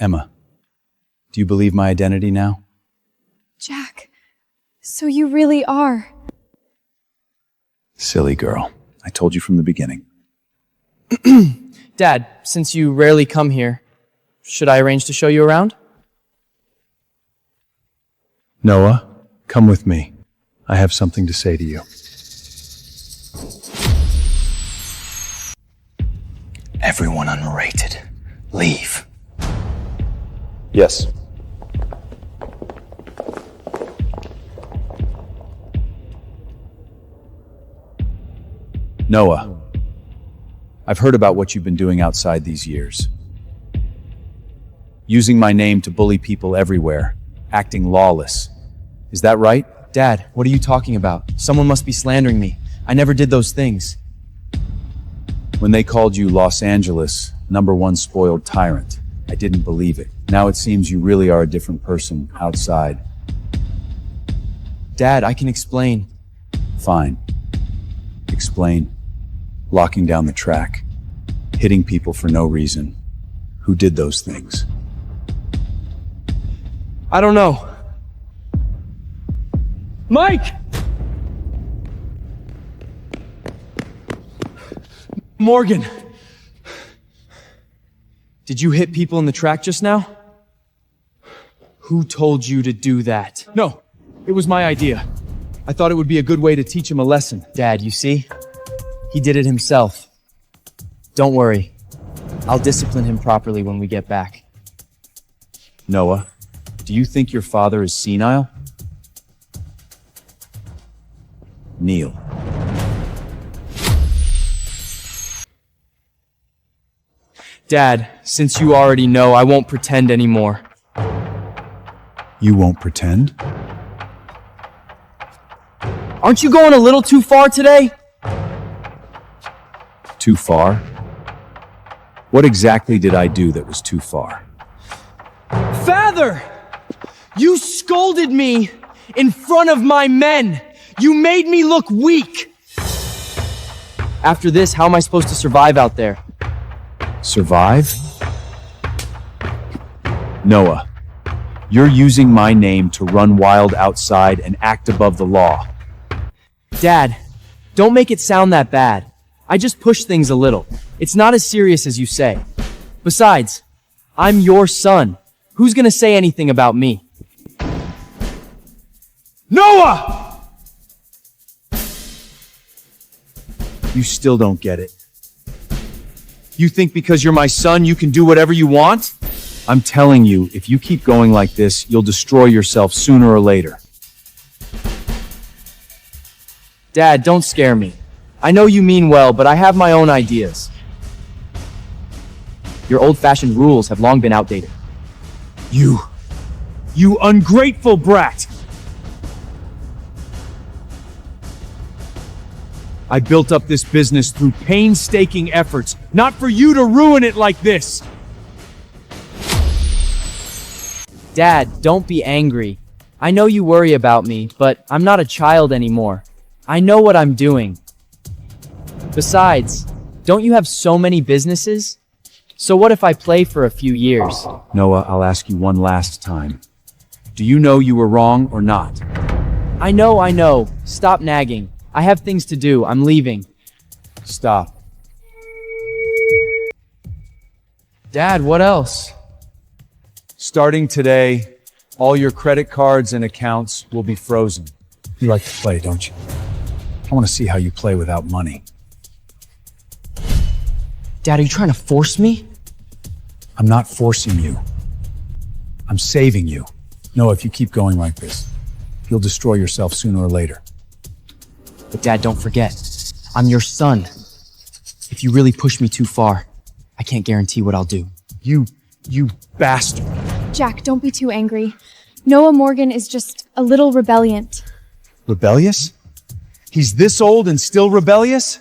Emma, do you believe my identity now? Jack, so you really are. Silly girl. I told you from the beginning. Dad, since you rarely come here, should I arrange to show you around? Noah, come with me. I have something to say to you. Everyone unrated. Leave. Yes. Noah, I've heard about what you've been doing outside these years. Using my name to bully people everywhere, acting lawless. Is that right? Dad, what are you talking about? Someone must be slandering me. I never did those things. When they called you Los Angeles #1 spoiled tyrant, I didn't believe it. Now it seems you really are a different person outside. Dad, I can explain. Fine. Explain. Locking down the track. Hitting people for no reason. Who did those things? I don't know. Mike! Morgan! Did you hit people in the track just now? Who told you to do that? No, it was my idea. I thought it would be a good way to teach him a lesson. Dad, you see? He did it himself. Don't worry. I'll discipline him properly when we get back. Noah, do you think your father is senile? Kneel. Dad, since you already know, I won't pretend anymore. You won't pretend? Aren't you going a little too far today? Too far? What exactly did I do that was too far? Father! You scolded me in front of my men! You made me look weak! After this, how am I supposed to survive out there? Survive? Noah, you're using my name to run wild outside and act above the law. Dad, don't make it sound that bad. I just push things a little. It's not as serious as you say. Besides, I'm your son. Who's gonna say anything about me? Noah! You still don't get it. You think because you're my son, you can do whatever you want? I'm telling you, if you keep going like this, you'll destroy yourself sooner or later. Dad, don't scare me. I know you mean well, but I have my own ideas. Your old-fashioned rules have long been outdated. You ungrateful brat! I built up this business through painstaking efforts, not for you to ruin it like this. Dad, don't be angry. I know you worry about me, but I'm not a child anymore. I know what I'm doing. Besides, don't you have so many businesses? So what if I play for a few years? Noah, I'll ask you one last time. Do you know you were wrong or not? I know. Stop nagging. I have things to do. I'm leaving. Stop. Dad, what else? Starting today, all your credit cards and accounts will be frozen. You like to play, don't you? I want to see how you play without money. Dad, are you trying to force me? I'm not forcing you. I'm saving you. No, if you keep going like this, you'll destroy yourself sooner or later. But Dad, don't forget, I'm your son. If you really push me too far, I can't guarantee what I'll do. You bastard. Jack, don't be too angry. Noah Morgan is just a little rebellious. Rebellious? He's this old and still rebellious?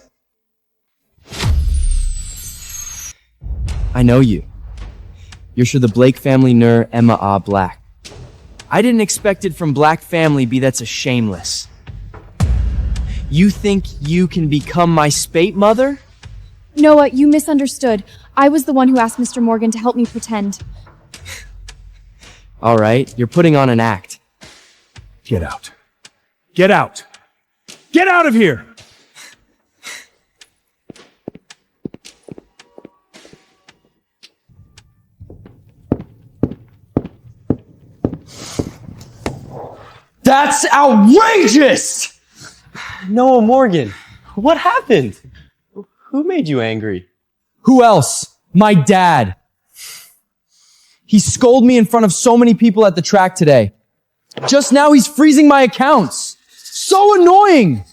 I know you. You're sure the Blake family nur Emma Black. I didn't expect it from Black family, be that's a shameless. You think you can become my spate mother? Noah, you misunderstood. I was the one who asked Mr. Morgan to help me pretend. All right, you're putting on an act. Get out. Get out! Get out of here! That's outrageous! Noah Morgan, what happened? Who made you angry? Who else? My dad. He scolded me in front of so many people at the track today. Just now he's freezing my accounts. So annoying!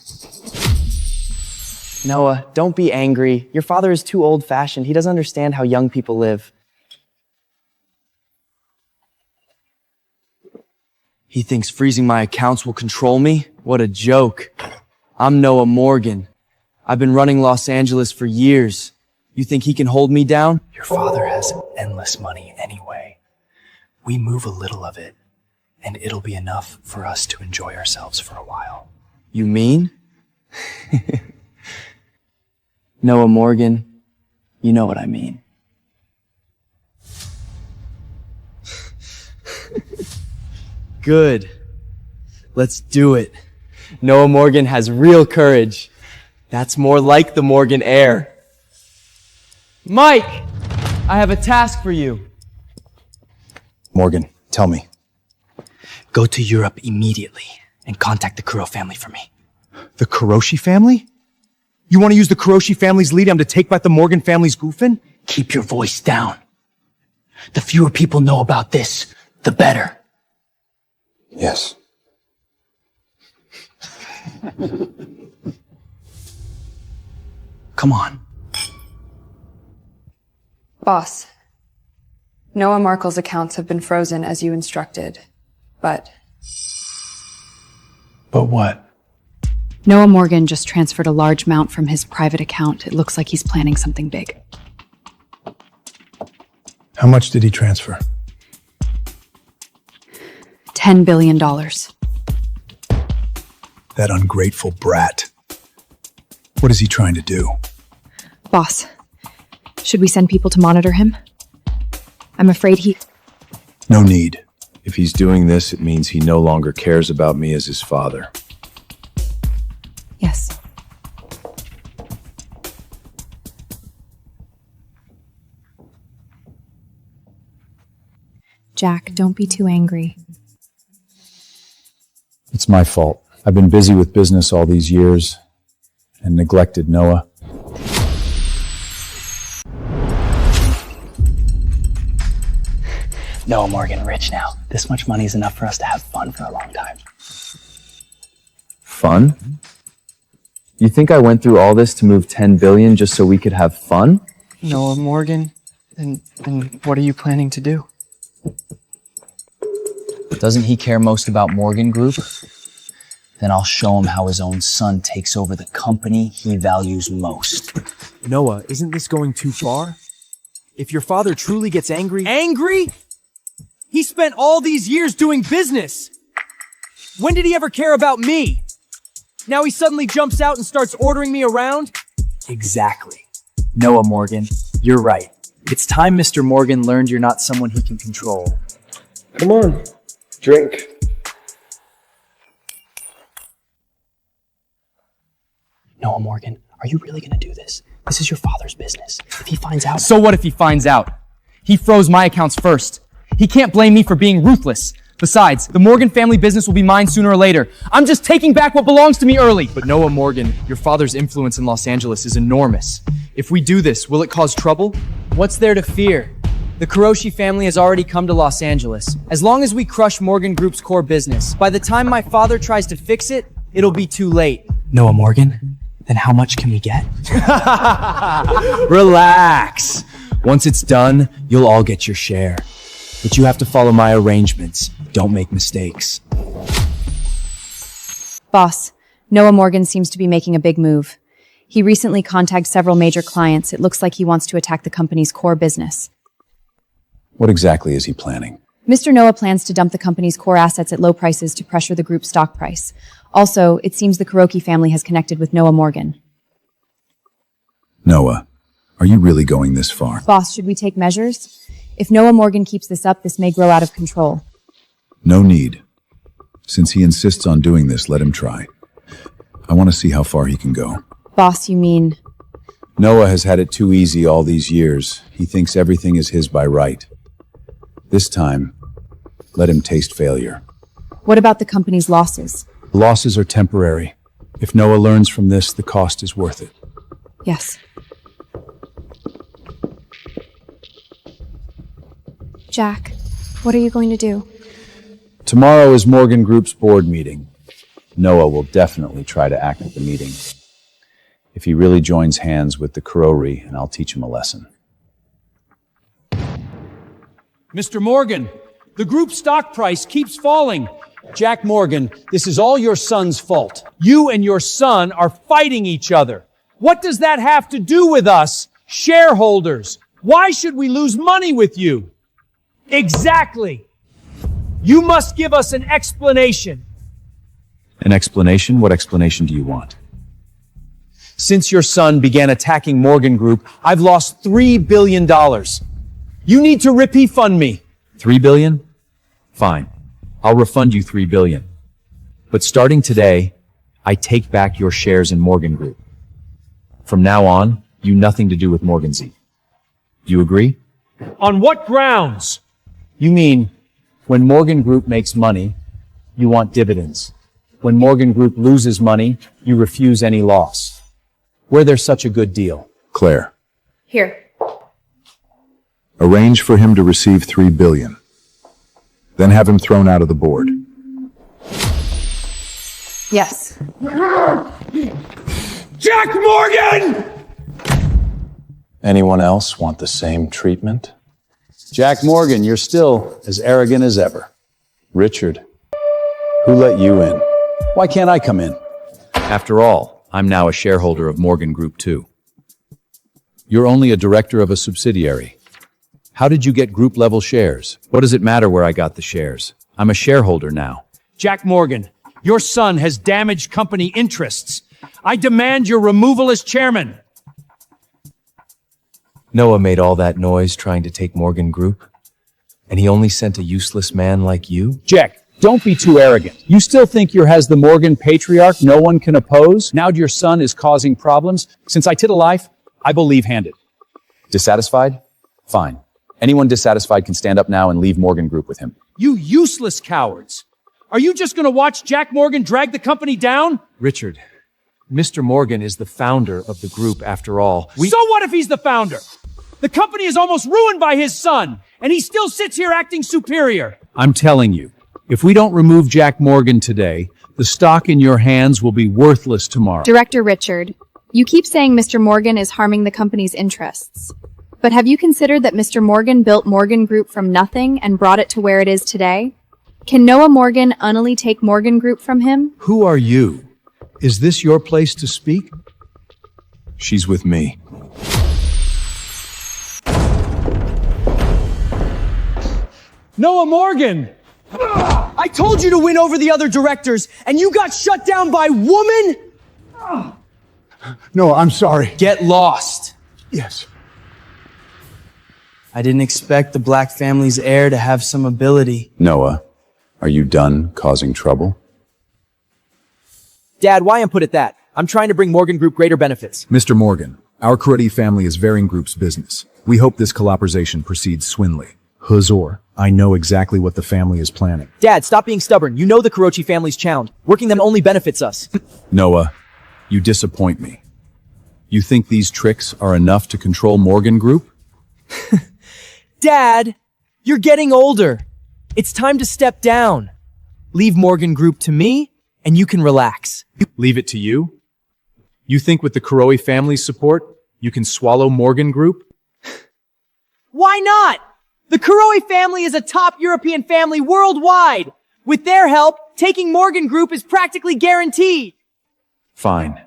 Noah, don't be angry. Your father is too old-fashioned. He doesn't understand how young people live. He thinks freezing my accounts will control me? What a joke. I'm Noah Morgan. I've been running Los Angeles for years. You think he can hold me down? Your father has endless money anyway. We move a little of it, and it'll be enough for us to enjoy ourselves for a while. You mean? Noah Morgan, you know what I mean. Good. Let's do it. Noah Morgan has real courage. That's more like the Morgan heir. Mike, I have a task for you. Morgan, tell me. Go to Europe immediately and contact the Kuro family for me. The Kuroshi family? You want to use the Kuroshi family's lead to take back the Morgan family's goofin'? Keep your voice down. The fewer people know about this, the better. Yes. Come on. Boss, Noah Markle's accounts have been frozen as you instructed, but... But what? Noah Morgan just transferred a large amount from his private account. It looks like he's planning something big. How much did he transfer? $10 billion. That ungrateful brat. What is he trying to do? Boss, should we send people to monitor him? I'm afraid he... No need. If he's doing this, it means he no longer cares about me as his father. Yes. Jack, don't be too angry. It's my fault. I've been busy with business all these years and neglected Noah. Noah Morgan rich now. This much money is enough for us to have fun for a long time. Fun? You think I went through all this to move 10 billion just so we could have fun? Noah Morgan? Then what are you planning to do? Doesn't he care most about Morgan Group? then I'll show him how his own son takes over the company he values most. Noah, isn't this going too far? If your father truly gets angry... Angry? He spent all these years doing business! When did he ever care about me? Now he suddenly jumps out and starts ordering me around? Exactly. Noah Morgan, you're right. It's time Mr. Morgan learned you're not someone he can control. Come on, drink. Noah Morgan, are you really gonna do this? This is your father's business. If he finds out... So what if he finds out? He froze my accounts first. He can't blame me for being ruthless. Besides, the Morgan family business will be mine sooner or later. I'm just taking back what belongs to me early. But Noah Morgan, your father's influence in Los Angeles is enormous. If we do this, will it cause trouble? What's there to fear? The Kuroshi family has already come to Los Angeles. As long as we crush Morgan Group's core business, by the time my father tries to fix it, it'll be too late. Noah Morgan, then how much can we get? Relax. Once it's done, you'll all get your share. But you have to follow my arrangements. Don't make mistakes. Boss, Noah Morgan seems to be making a big move. He recently contacted several major clients. It looks like he wants to attack the company's core business. What exactly is he planning? Mr. Noah plans to dump the company's core assets at low prices to pressure the group's stock price. Also, it seems the Kuroki family has connected with Noah Morgan. Noah, are you really going this far? Boss, should we take measures? If Noah Morgan keeps this up, this may grow out of control. No need. Since he insists on doing this, let him try. I want to see how far he can go. Boss, you mean? Noah has had it too easy all these years. He thinks everything is his by right. This time, let him taste failure. What about the company's losses? The losses are temporary. If Noah learns from this, the cost is worth it. Yes. Jack, what are you going to do? Tomorrow is Morgan Group's board meeting. Noah will definitely try to act at the meeting. If he really joins hands with the Kurori, and I'll teach him a lesson. Mr. Morgan, the group's stock price keeps falling. Jack Morgan, this is all your son's fault. You and your son are fighting each other. What does that have to do with us, shareholders? Why should we lose money with you? Exactly. You must give us an explanation. An explanation? What explanation do you want? Since your son began attacking Morgan Group, I've lost $3 billion. You need to refund me. $3 billion? Fine. I'll refund you $3 billion. But starting today, I take back your shares in Morgan Group. From now on, you nothing to do with Morgan Z. You agree? On what grounds? You mean, when Morgan Group makes money, you want dividends. When Morgan Group loses money, you refuse any loss. Where there's such a good deal. Claire, Here. arrange for him to receive $3 billion. Then have him thrown out of the board. Yes. Jack Morgan! Anyone else want the same treatment? Jack Morgan, you're still as arrogant as ever. Richard, who let you in? Why can't I come in? After all, I'm now a shareholder of Morgan Group too. You're only a director of a subsidiary. How did you get group-level shares? What does it matter where I got the shares? I'm a shareholder now. Jack Morgan, your son has damaged company interests. I demand your removal as chairman. Noah made all that noise trying to take Morgan Group, and he only sent a useless man like you? Jack, don't be too arrogant. You still think you're as the Morgan patriarch no one can oppose? Now your son is causing problems? Since I tit a life, I believe handed. Dissatisfied? Fine. Anyone dissatisfied can stand up now and leave Morgan Group with him. You useless cowards. Are you just going to watch Jack Morgan drag the company down? Richard, Mr. Morgan is the founder of the group after all. So what if he's the founder? The company is almost ruined by his son, and he still sits here acting superior. I'm telling you, if we don't remove Jack Morgan today, the stock in your hands will be worthless tomorrow. Director Richard, you keep saying Mr. Morgan is harming the company's interests. But have you considered that Mr. Morgan built Morgan Group from nothing and brought it to where it is today? Can Noah Morgan unnily take Morgan Group from him? Who are you? Is this your place to speak? She's with me. Noah Morgan! I told you to win over the other directors, and you got shut down by woman? No, I'm sorry. Get lost. Yes. I didn't expect the Black family's heir to have some ability. Noah, are you done causing trouble? Dad, why I'm put at that? I'm trying to bring Morgan Group greater benefits. Mr. Morgan, our Karate family is Varying Group's business. We hope this collaboration proceeds swimmingly. Huzor, I know exactly what the family is planning. Dad, stop being stubborn. You know the Kurochi family's chound. Working them only benefits us. Noah, you disappoint me. You think these tricks are enough to control Morgan Group? Dad, you're getting older. It's time to step down. Leave Morgan Group to me, and you can relax. Leave it to you? You think with the Kuroe family's support, you can swallow Morgan Group? Why not? The Kuroe family is a top European family worldwide. With their help, taking Morgan Group is practically guaranteed. Fine.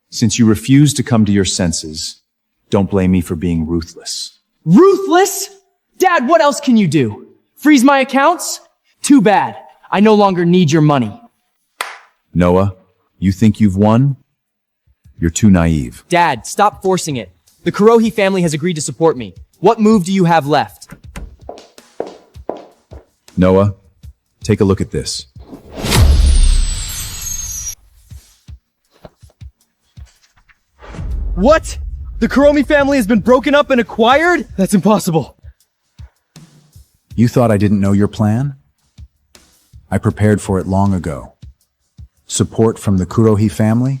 Since you refuse to come to your senses, don't blame me for being ruthless. Ruthless? Dad, what else can you do? Freeze my accounts? Too bad. I no longer need your money. Noah, you think you've won? You're too naive. Dad, stop forcing it. The Kurohi family has agreed to support me. What move do you have left? Noah, take a look at this. What? The Kuromi family has been broken up and acquired? That's impossible. You thought I didn't know your plan? I prepared for it long ago. Support from the Kurohi family?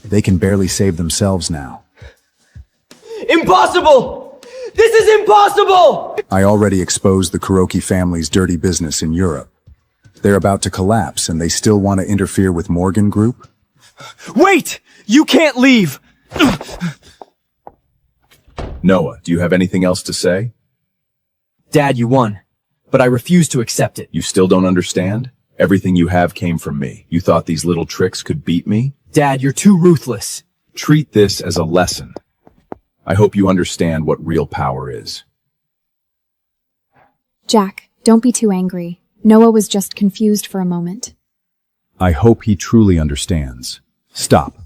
They can barely save themselves now. Impossible! This is impossible! I already exposed the Kuroki family's dirty business in Europe. They're about to collapse and they still want to interfere with Morgan Group? Wait! You can't leave! Noah, do you have anything else to say? Dad, you won, but I refuse to accept it. You still don't understand? Everything you have came from me. You thought these little tricks could beat me? Dad, you're too ruthless. Treat this as a lesson. I hope you understand what real power is. Jack, don't be too angry. Noah was just confused for a moment. I hope he truly understands. Stop.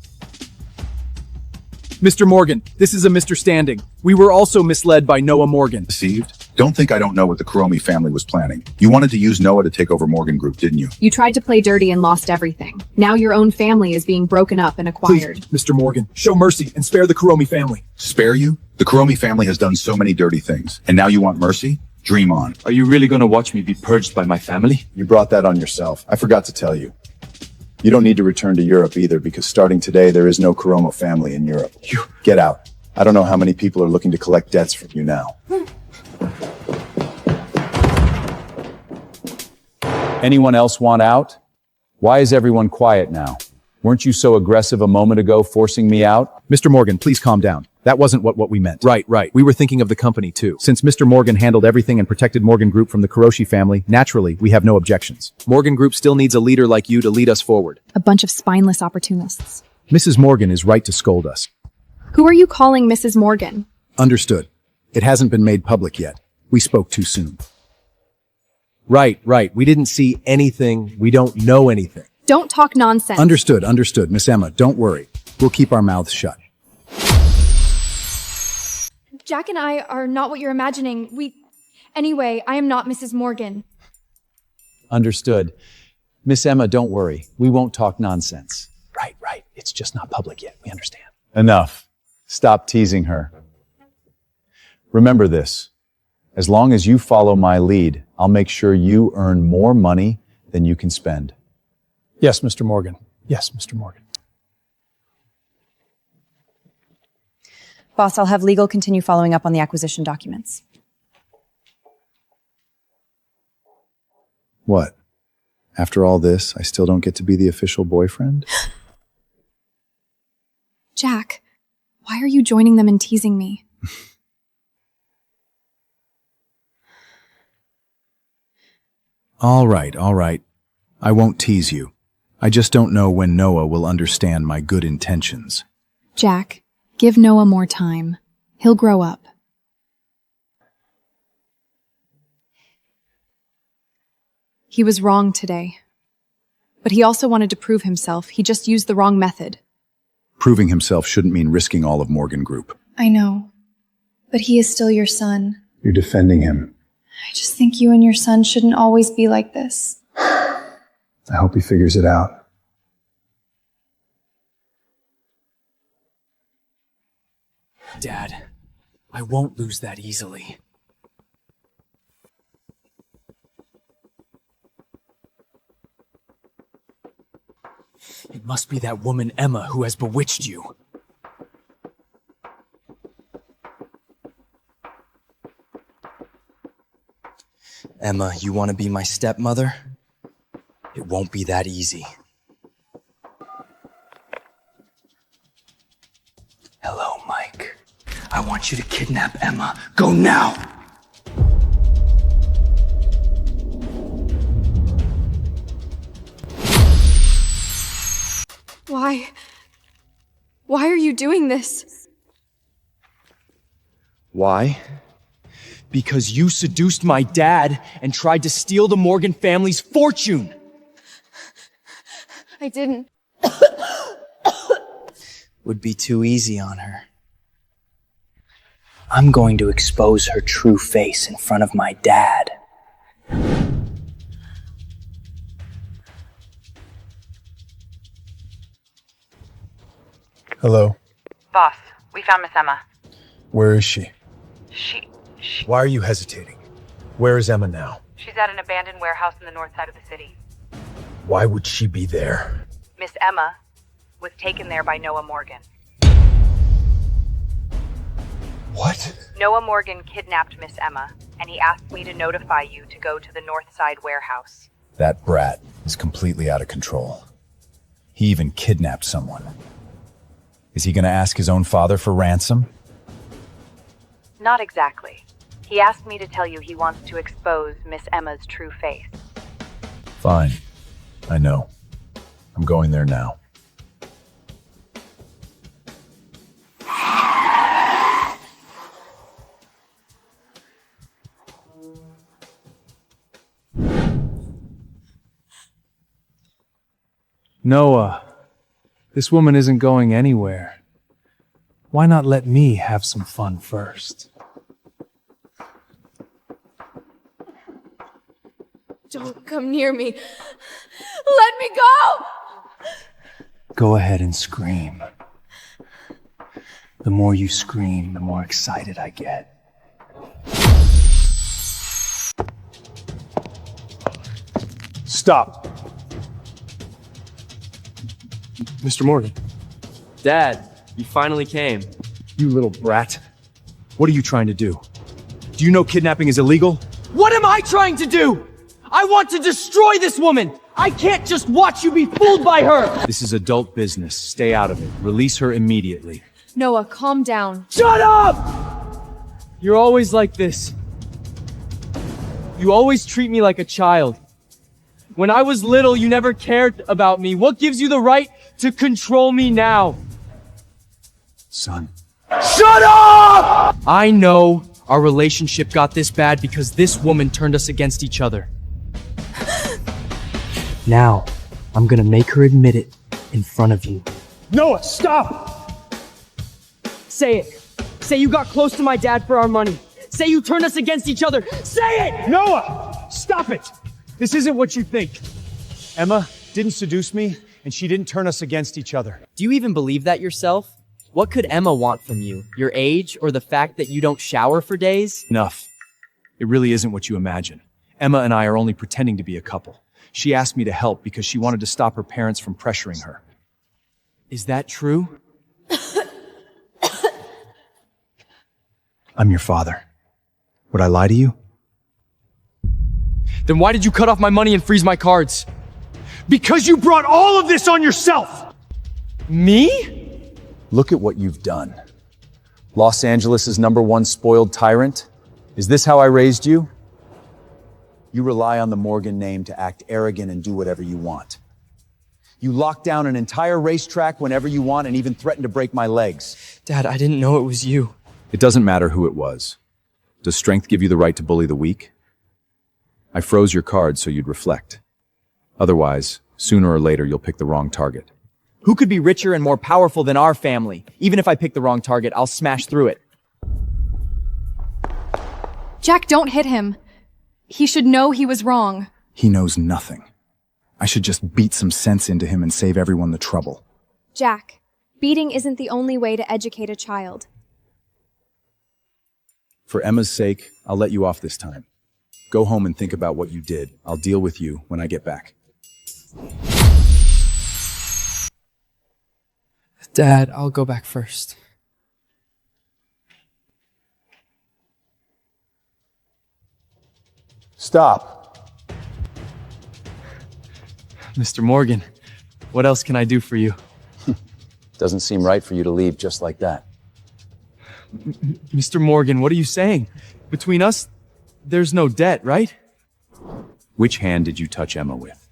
Mr. Morgan, this is a misunderstanding. We were also misled by Noah Morgan. Deceived? Don't think I don't know what the Kuromi family was planning. You wanted to use Noah to take over Morgan Group, didn't you? You tried to play dirty and lost everything. Now your own family is being broken up and acquired. Please, Mr. Morgan, show mercy and spare the Kuromi family. Spare you? The Kuromi family has done so many dirty things. And now you want mercy? Dream on. Are you really gonna watch me be purged by my family? You brought that on yourself. I forgot to tell you. You don't need to return to Europe either, because starting today, there is no Kuromo family in Europe. Get out. I don't know how many people are looking to collect debts from you now. Anyone else want out? Why is everyone quiet now? Weren't you so aggressive a moment ago, forcing me out? Mr. Morgan, please calm down. That wasn't what we meant. Right. We were thinking of the company too. Since Mr. Morgan handled everything and protected Morgan Group from the Kuroshi family, naturally, we have no objections. Morgan Group still needs a leader like you to lead us forward. A bunch of spineless opportunists. Mrs. Morgan is right to scold us. Who are you calling Mrs. Morgan? Understood. It hasn't been made public yet. We spoke too soon. Right. We didn't see anything. We don't know anything. Don't talk nonsense. Understood. Miss Emma, don't worry. We'll keep our mouths shut. Jack and I are not what you're imagining. Anyway, I am not Mrs. Morgan. Understood. Miss Emma, don't worry. We won't talk nonsense. Right. It's just not public yet. We understand. Enough. Stop teasing her. Remember this. As long as you follow my lead, I'll make sure you earn more money than you can spend. Yes, Mr. Morgan. Yes, Mr. Morgan. Boss, I'll have legal continue following up on the acquisition documents. What? After all this, I still don't get to be the official boyfriend? Jack, why are you joining them and teasing me? All right, all right. I won't tease you. I just don't know when Noah will understand my good intentions. Jack, give Noah more time. He'll grow up. He was wrong today. But he also wanted to prove himself. He just used the wrong method. Proving himself shouldn't mean risking all of Morgan Group. I know. But he is still your son. You're defending him. I just think you and your son shouldn't always be like this. I hope he figures it out. Dad, I won't lose that easily. It must be that woman Emma who has bewitched you. Emma, you want to be my stepmother? It won't be that easy. Hello, Mike. I want you to kidnap Emma. Go now! Why are you doing this? Why? Because you seduced my dad and tried to steal the Morgan family's fortune! I didn't. Would be too easy on her. I'm going to expose her true face in front of my dad. Hello. Boss, we found Miss Emma. Where is she? She... Why are you hesitating? Where is Emma now? She's at an abandoned warehouse in the north side of the city. Why would she be there? Miss Emma was taken there by Noah Morgan. What? Noah Morgan kidnapped Miss Emma, and he asked me to notify you to go to the north side warehouse. That brat is completely out of control. He even kidnapped someone. Is he gonna ask his own father for ransom? Not exactly. He asked me to tell you he wants to expose Miss Emma's true face. Fine. I know. I'm going there now. Noah, this woman isn't going anywhere. Why not let me have some fun first? Don't come near me. Let me go! Go ahead and scream. The more you scream, the more excited I get. Stop. Mr. Morgan. Dad, you finally came. You little brat. What are you trying to do? Do you know kidnapping is illegal? What am I trying to do? I want to destroy this woman! I can't just watch you be fooled by her! This is adult business. Stay out of it. Release her immediately. Noah, calm down. Shut up! You're always like this. You always treat me like a child. When I was little, you never cared about me. What gives you the right to control me now? Son. Shut up! I know our relationship got this bad because this woman turned us against each other. Now, I'm gonna make her admit it in front of you. Noah, stop! Say it. Say you got close to my dad for our money. Say you turned us against each other. Say it! Noah! Stop it! This isn't what you think. Emma didn't seduce me, and she didn't turn us against each other. Do you even believe that yourself? What could Emma want from you? Your age or the fact that you don't shower for days? Enough. It really isn't what you imagine. Emma and I are only pretending to be a couple. She asked me to help because she wanted to stop her parents from pressuring her. Is that true? I'm your father. Would I lie to you? Then why did you cut off my money and freeze my cards? Because you brought all of this on yourself! Me? Look at what you've done. Los Angeles' #1 spoiled tyrant? Is this how I raised you? You rely on the Morgan name to act arrogant and do whatever you want. You lock down an entire racetrack whenever you want and even threaten to break my legs. Dad, I didn't know it was you. It doesn't matter who it was. Does strength give you the right to bully the weak? I froze your cards so you'd reflect. Otherwise, sooner or later you'll pick the wrong target. Who could be richer and more powerful than our family? Even if I pick the wrong target, I'll smash through it. Jack, don't hit him. He should know he was wrong. He knows nothing. I should just beat some sense into him and save everyone the trouble. Jack, beating isn't the only way to educate a child. For Emma's sake, I'll let you off this time. Go home and think about what you did. I'll deal with you when I get back. Dad, I'll go back first. Stop. Mr. Morgan, what else can I do for you? Doesn't seem right for you to leave just like that. Mr. Morgan, what are you saying? Between us, there's no debt, right? Which hand did you touch Emma with?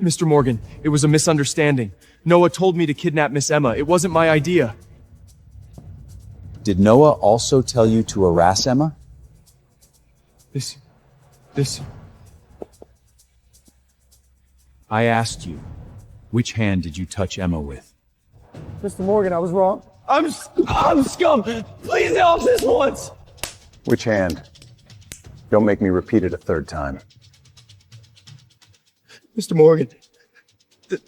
Mr. Morgan, it was a misunderstanding. Noah told me to kidnap Miss Emma. It wasn't my idea. Did Noah also tell you to harass Emma? This... I asked you, which hand did you touch Emma with? Mr. Morgan, I was wrong. I'm scum! Please help this once! Which hand? Don't make me repeat it a third time. Mr. Morgan,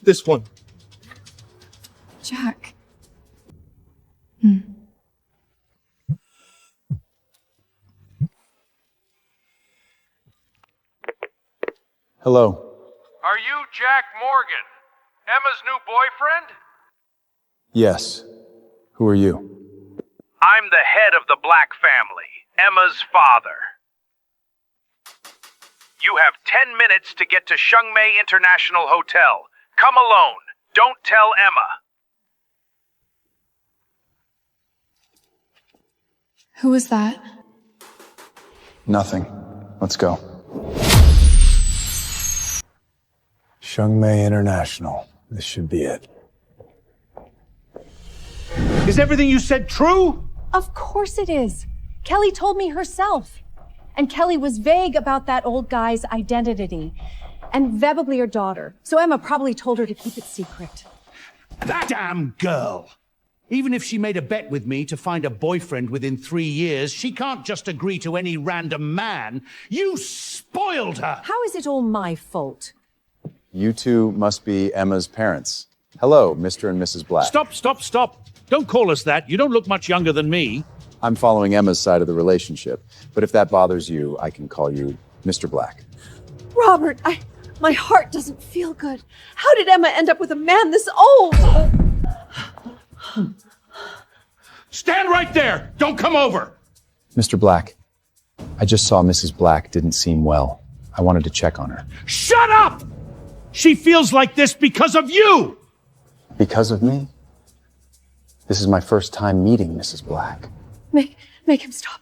this one. Jack. Hello. Are you Jack Morgan, Emma's new boyfriend? Yes. Who are you? I'm the head of the Black family, Emma's father. You have 10 minutes to get to Shungmei International Hotel. Come alone. Don't tell Emma. Who was that? Nothing. Let's go. Shungmei International. This should be it. Is everything you said true? Of course it is. Kelly told me herself. And Kelly was vague about that old guy's identity. And verbally her daughter. So Emma probably told her to keep it secret. That damn girl! Even if she made a bet with me to find a boyfriend within 3 years, she can't just agree to any random man. You spoiled her! How is it all my fault? You two must be Emma's parents. Hello, Mr. and Mrs. Black. Stop. Don't call us that. You don't look much younger than me. I'm following Emma's side of the relationship, but if that bothers you, I can call you Mr. Black. Robert, my heart doesn't feel good. How did Emma end up with a man this old? Stand right there! Don't come over! Mr. Black, I just saw Mrs. Black didn't seem well. I wanted to check on her. Shut up! She feels like this because of you! Because of me? This is my first time meeting Mrs. Black. Make him stop.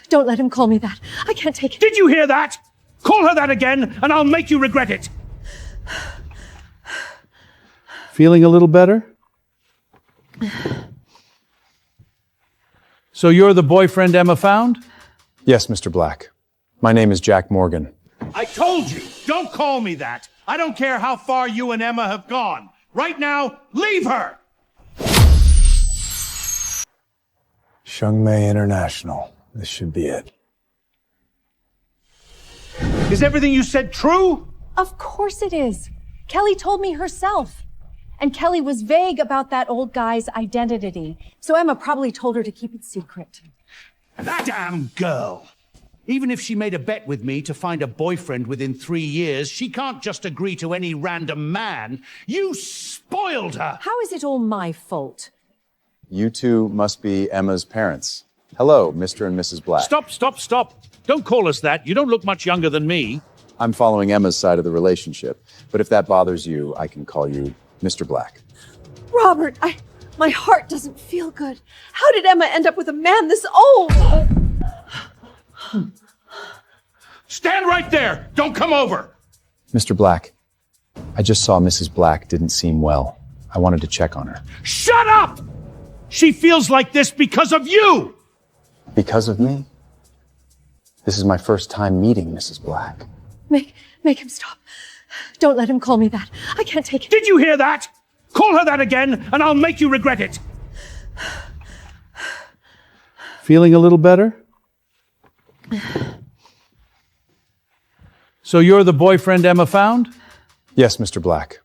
Don't let him call me that. I can't take it. Did you hear that? Call her that again, and I'll make you regret it. Feeling a little better? So you're the boyfriend Emma found? Yes, Mr. Black. My name is Jack Morgan. I told you, don't call me that. I don't care how far you and Emma have gone. Right now, leave her! Shungmei International. This should be it. Is everything you said true? Of course it is. Kelly told me herself. And Kelly was vague about that old guy's identity. So Emma probably told her to keep it secret. That damn girl! Even if she made a bet with me to find a boyfriend within 3 years, she can't just agree to any random man. You spoiled her! How is it all my fault? You two must be Emma's parents. Hello, Mr. and Mrs. Black. Stop. Don't call us that. You don't look much younger than me. I'm following Emma's side of the relationship, but if that bothers you, I can call you Mr. Black. Robert, my heart doesn't feel good. How did Emma end up with a man this old? Stand right there! Don't come over! Mr. Black, I just saw Mrs. Black didn't seem well. I wanted to check on her. Shut up! She feels like this because of you! Because of me? This is my first time meeting Mrs. Black. Make him stop. Don't let him call me that. I can't take it. Did you hear that? Call her that again, and I'll make you regret it. Feeling a little better? So you're the boyfriend Emma found? Yes, Mr. Black.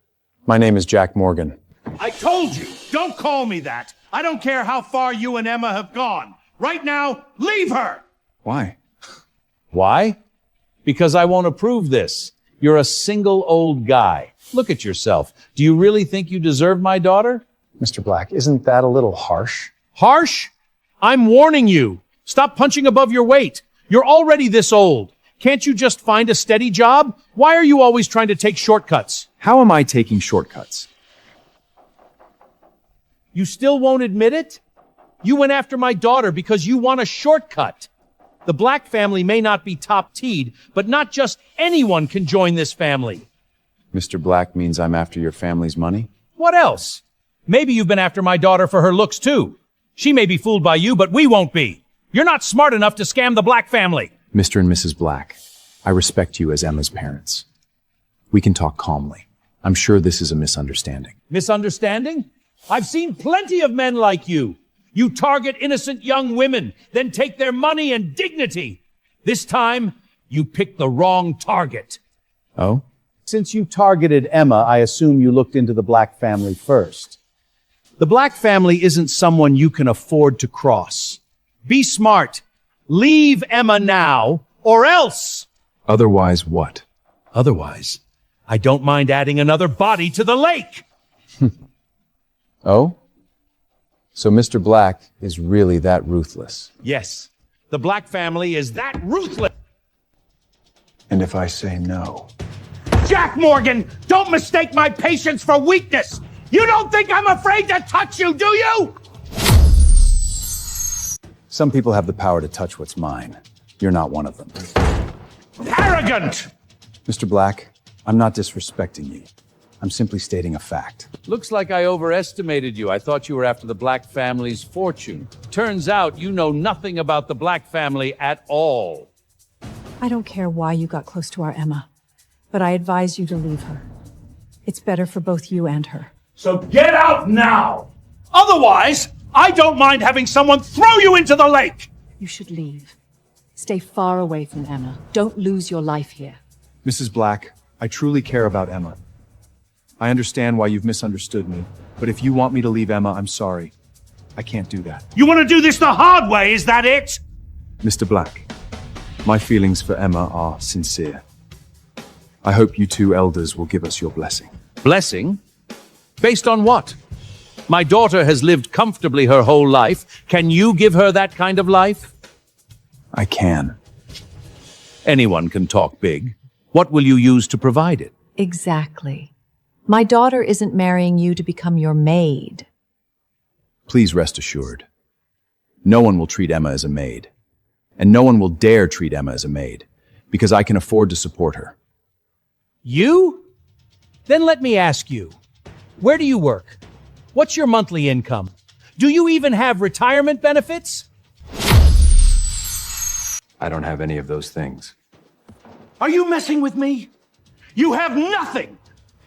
My name is Jack Morgan. I told you, don't call me that. I don't care how far you and Emma have gone. Right now, leave her! Why? Why? Because I won't approve this. You're a single old guy. Look at yourself. Do you really think you deserve my daughter? Mr. Black, isn't that a little harsh? Harsh? I'm warning you. Stop punching above your weight. You're already this old. Can't you just find a steady job? Why are you always trying to take shortcuts? How am I taking shortcuts? You still won't admit it? You went after my daughter because you want a shortcut. The Black family may not be top-teed, but not just anyone can join this family. Mr. Black means I'm after your family's money? What else? Maybe you've been after my daughter for her looks too. She may be fooled by you, but we won't be. You're not smart enough to scam the Black family. Mr. and Mrs. Black, I respect you as Emma's parents. We can talk calmly. I'm sure this is a misunderstanding. Misunderstanding? I've seen plenty of men like you. You target innocent young women, then take their money and dignity. This time, you picked the wrong target. Oh? Since you targeted Emma, I assume you looked into the Black family first. The Black family isn't someone you can afford to cross. Be smart. Leave Emma now, or else! Otherwise what? Otherwise, I don't mind adding another body to the lake! Oh? So Mr. Black is really that ruthless? Yes, the Black family is that ruthless! And if I say no? Jack Morgan, don't mistake my patience for weakness! You don't think I'm afraid to touch you, do you? Some people have the power to touch what's mine. You're not one of them. Arrogant! Mr. Black, I'm not disrespecting you. I'm simply stating a fact. Looks like I overestimated you. I thought you were after the Black family's fortune. Turns out you know nothing about the Black family at all. I don't care why you got close to our Emma, but I advise you to leave her. It's better for both you and her. So get out now! Otherwise, I don't mind having someone throw you into the lake! You should leave. Stay far away from Emma. Don't lose your life here. Mrs. Black, I truly care about Emma. I understand why you've misunderstood me, but if you want me to leave Emma, I'm sorry. I can't do that. You want to do this the hard way, is that it? Mr. Black, my feelings for Emma are sincere. I hope you two elders will give us your blessing. Blessing? Based on what? My daughter has lived comfortably her whole life. Can you give her that kind of life? I can. Anyone can talk big. What will you use to provide it? Exactly. My daughter isn't marrying you to become your maid. Please rest assured. No one will treat Emma as a maid. And no one will dare treat Emma as a maid, because I can afford to support her. You? Then let me ask you, where do you work? What's your monthly income? Do you even have retirement benefits? I don't have any of those things. Are you messing with me? You have nothing,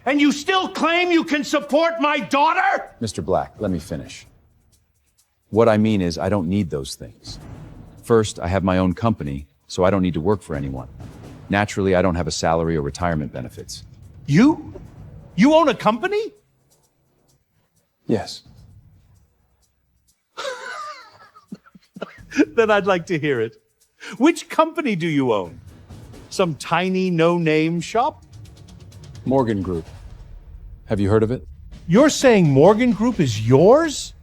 and you still claim you can support my daughter? Mr. Black, let me finish. What I mean is I don't need those things. First, I have my own company, so I don't need to work for anyone. Naturally, I don't have a salary or retirement benefits. You? You own a company? Yes. Then I'd like to hear it. Which company do you own? Some tiny no-name shop? Morgan Group. Have you heard of it? You're saying Morgan Group is yours?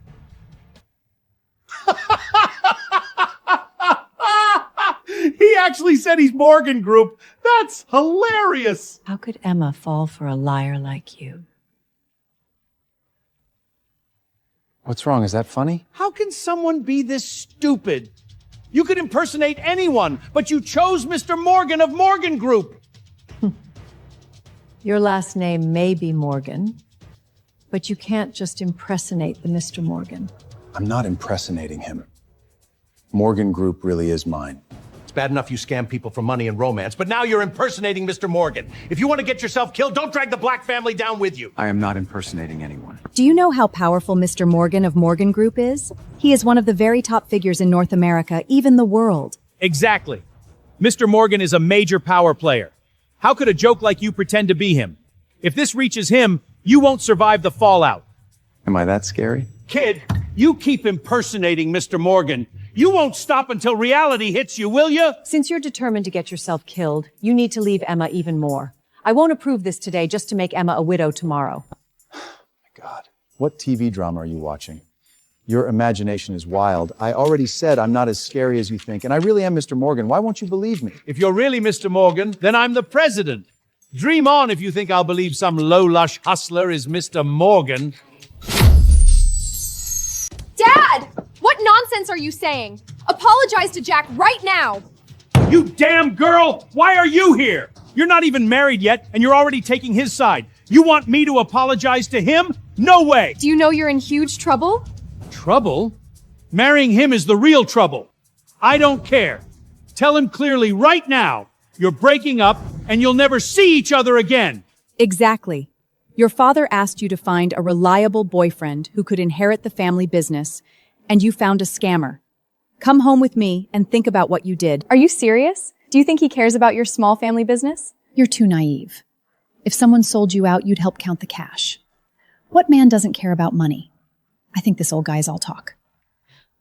He actually said he's Morgan Group. That's hilarious. How could Emma fall for a liar like you? What's wrong? Is that funny? How can someone be this stupid? You could impersonate anyone, but you chose Mr. Morgan of Morgan Group. Your last name may be Morgan, but you can't just impersonate the Mr. Morgan. I'm not impersonating him. Morgan Group really is mine. It's bad enough you scam people for money and romance, but now you're impersonating Mr. Morgan. If you want to get yourself killed, don't drag the Black family down with you. I am not impersonating anyone. Do you know how powerful Mr. Morgan of Morgan Group is? He is one of the very top figures in North America, even the world. Exactly. Mr. Morgan is a major power player. How could a joke like you pretend to be him? If this reaches him, you won't survive the fallout. Am I that scary? Kid, you keep impersonating Mr. Morgan. You won't stop until reality hits you, will you? Since you're determined to get yourself killed, you need to leave Emma even more. I won't approve this today just to make Emma a widow tomorrow. What TV drama are you watching? Your imagination is wild. I already said I'm not as scary as you think, and I really am Mr. Morgan. Why won't you believe me? If you're really Mr. Morgan, then I'm the president. Dream on if you think I'll believe some low-lush hustler is Mr. Morgan. Dad! What nonsense are you saying? Apologize to Jack right now! You damn girl! Why are you here? You're not even married yet, and you're already taking his side. You want me to apologize to him? No way! Do you know you're in huge trouble? Trouble? Marrying him is the real trouble. I don't care. Tell him clearly right now, you're breaking up, and you'll never see each other again. Exactly. Your father asked you to find a reliable boyfriend who could inherit the family business, and you found a scammer. Come home with me and think about what you did. Are you serious? Do you think he cares about your small family business? You're too naive. If someone sold you out, you'd help count the cash. What man doesn't care about money? I think this old guy is all talk.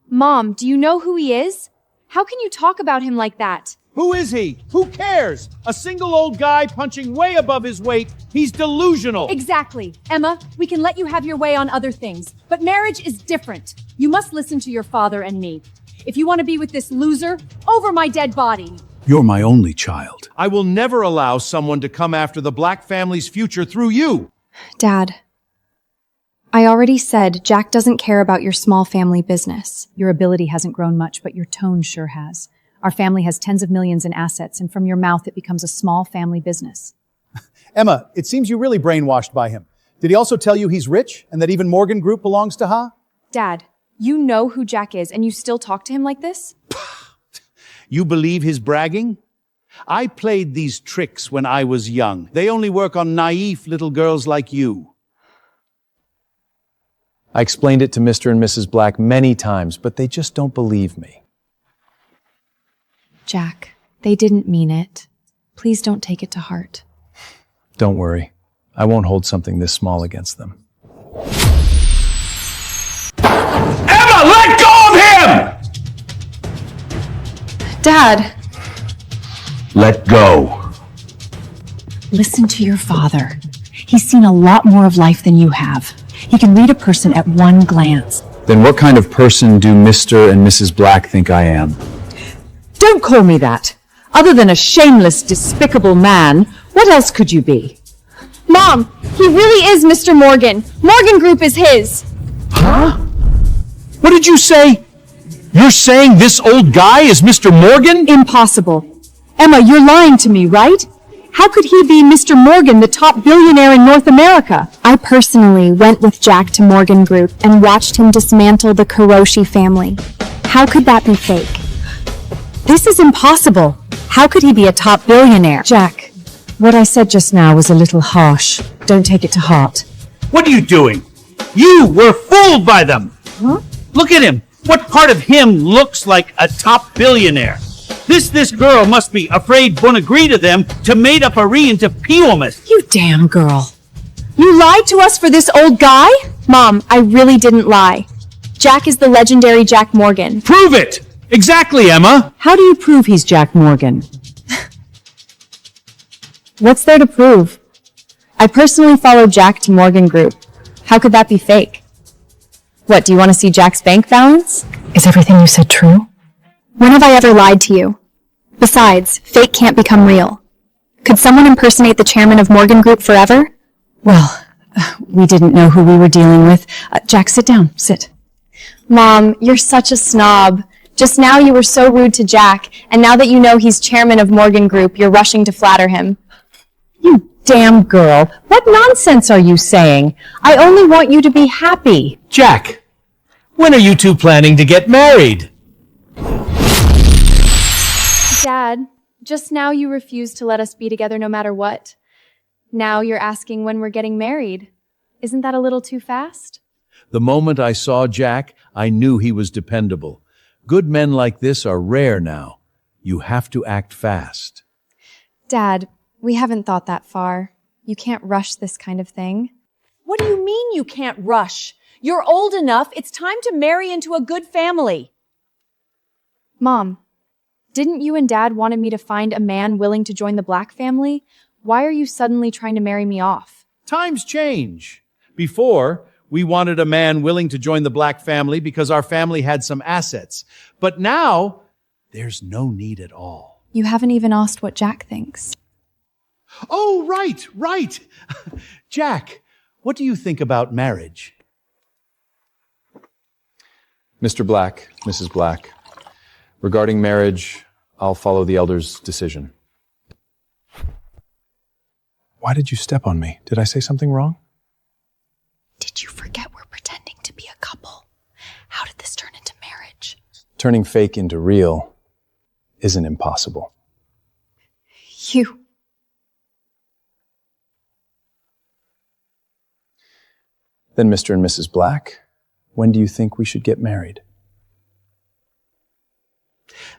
Mom, do you know who he is? How can you talk about him like that? Who is he? Who cares? A single old guy punching way above his weight. He's delusional. Exactly. Emma, we can let you have your way on other things, but marriage is different. You must listen to your father and me. If you want to be with this loser, over my dead body. You're my only child. I will never allow someone to come after the Black family's future through you. Dad, I already said Jack doesn't care about your small family business. Your ability hasn't grown much, but your tone sure has. Our family has tens of millions in assets, and from your mouth it becomes a small family business. Emma, it seems you really brainwashed by him. Did he also tell you he's rich and that even Morgan Group belongs to Ha? Dad, you know who Jack is, and you still talk to him like this? You believe his bragging? I played these tricks when I was young. They only work on naive little girls like you. I explained it to Mr. and Mrs. Black many times, but they just don't believe me. Jack, they didn't mean it. Please don't take it to heart. Don't worry. I won't hold something this small against them. Emma, let go of him! Dad! Let go. Listen to your father. He's seen a lot more of life than you have. He can read a person at one glance. Then what kind of person do Mr. and Mrs. Black think I am? Don't call me that. Other than a shameless, despicable man, what else could you be? Mom, he really is Mr. Morgan. Morgan Group is his. Huh? What did you say? You're saying this old guy is Mr. Morgan? Impossible. Emma, you're lying to me, right? How could he be Mr. Morgan, the top billionaire in North America? I personally went with Jack to Morgan Group and watched him dismantle the Kuroshi family. How could that be fake? This is impossible. How could he be a top billionaire? Jack, what I said just now was a little harsh. Don't take it to heart. What are you doing? You were fooled by them. Huh? Look at him. What part of him looks like a top billionaire? This girl must be afraid won't agree to them to made up a re into Peomas. You damn girl. You lied to us for this old guy? Mom, I really didn't lie. Jack is the legendary Jack Morgan. Prove it! Exactly, Emma. How do you prove he's Jack Morgan? What's there to prove? I personally followed Jack to Morgan Group. How could that be fake? What, do you want to see Jack's bank balance? Is everything you said true? When have I ever lied to you? Besides, fake can't become real. Could someone impersonate the chairman of Morgan Group forever? Well, we didn't know who we were dealing with. Jack, sit down. Sit. Mom, you're such a snob. Just now you were so rude to Jack, and now that you know he's chairman of Morgan Group, you're rushing to flatter him. You damn girl. What nonsense are you saying? I only want you to be happy. Jack, when are you two planning to get married? Dad, just now you refused to let us be together no matter what. Now you're asking when we're getting married. Isn't that a little too fast? The moment I saw Jack, I knew he was dependable. Good men like this are rare now. You have to act fast. Dad, we haven't thought that far. You can't rush this kind of thing. What do you mean you can't rush? You're old enough. It's time to marry into a good family. Mom, didn't you and Dad wanted me to find a man willing to join the Black family? Why are you suddenly trying to marry me off? Times change. Before, we wanted a man willing to join the Black family because our family had some assets. But now, there's no need at all. You haven't even asked what Jack thinks. Oh, right. Jack, what do you think about marriage? Mr. Black, Mrs. Black, regarding marriage, I'll follow the elders' decision. Why did you step on me? Did I say something wrong? Did you forget we're pretending to be a couple? How did this turn into marriage? Turning fake into real isn't impossible. You. Then, Mr. and Mrs. Black, when do you think we should get married?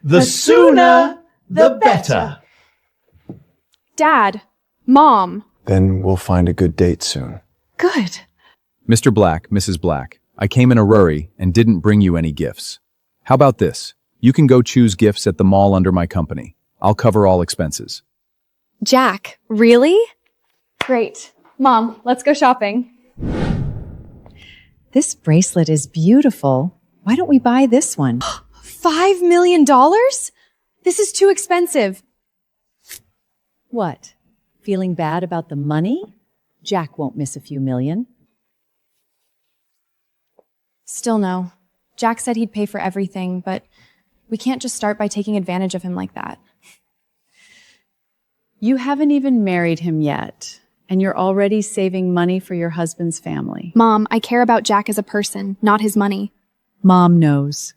The sooner, the better. Dad, Mom. Then we'll find a good date soon. Good. Mr. Black, Mrs. Black, I came in a hurry and didn't bring you any gifts. How about this? You can go choose gifts at the mall under my company. I'll cover all expenses. Jack, really? Great. Mom, let's go shopping. This bracelet is beautiful. Why don't we buy this one? $5 million? This is too expensive. What? Feeling bad about the money? Jack won't miss a few million. Still no. Jack said he'd pay for everything, but we can't just start by taking advantage of him like that. You haven't even married him yet, and you're already saving money for your husband's family. Mom, I care about Jack as a person, not his money. Mom knows.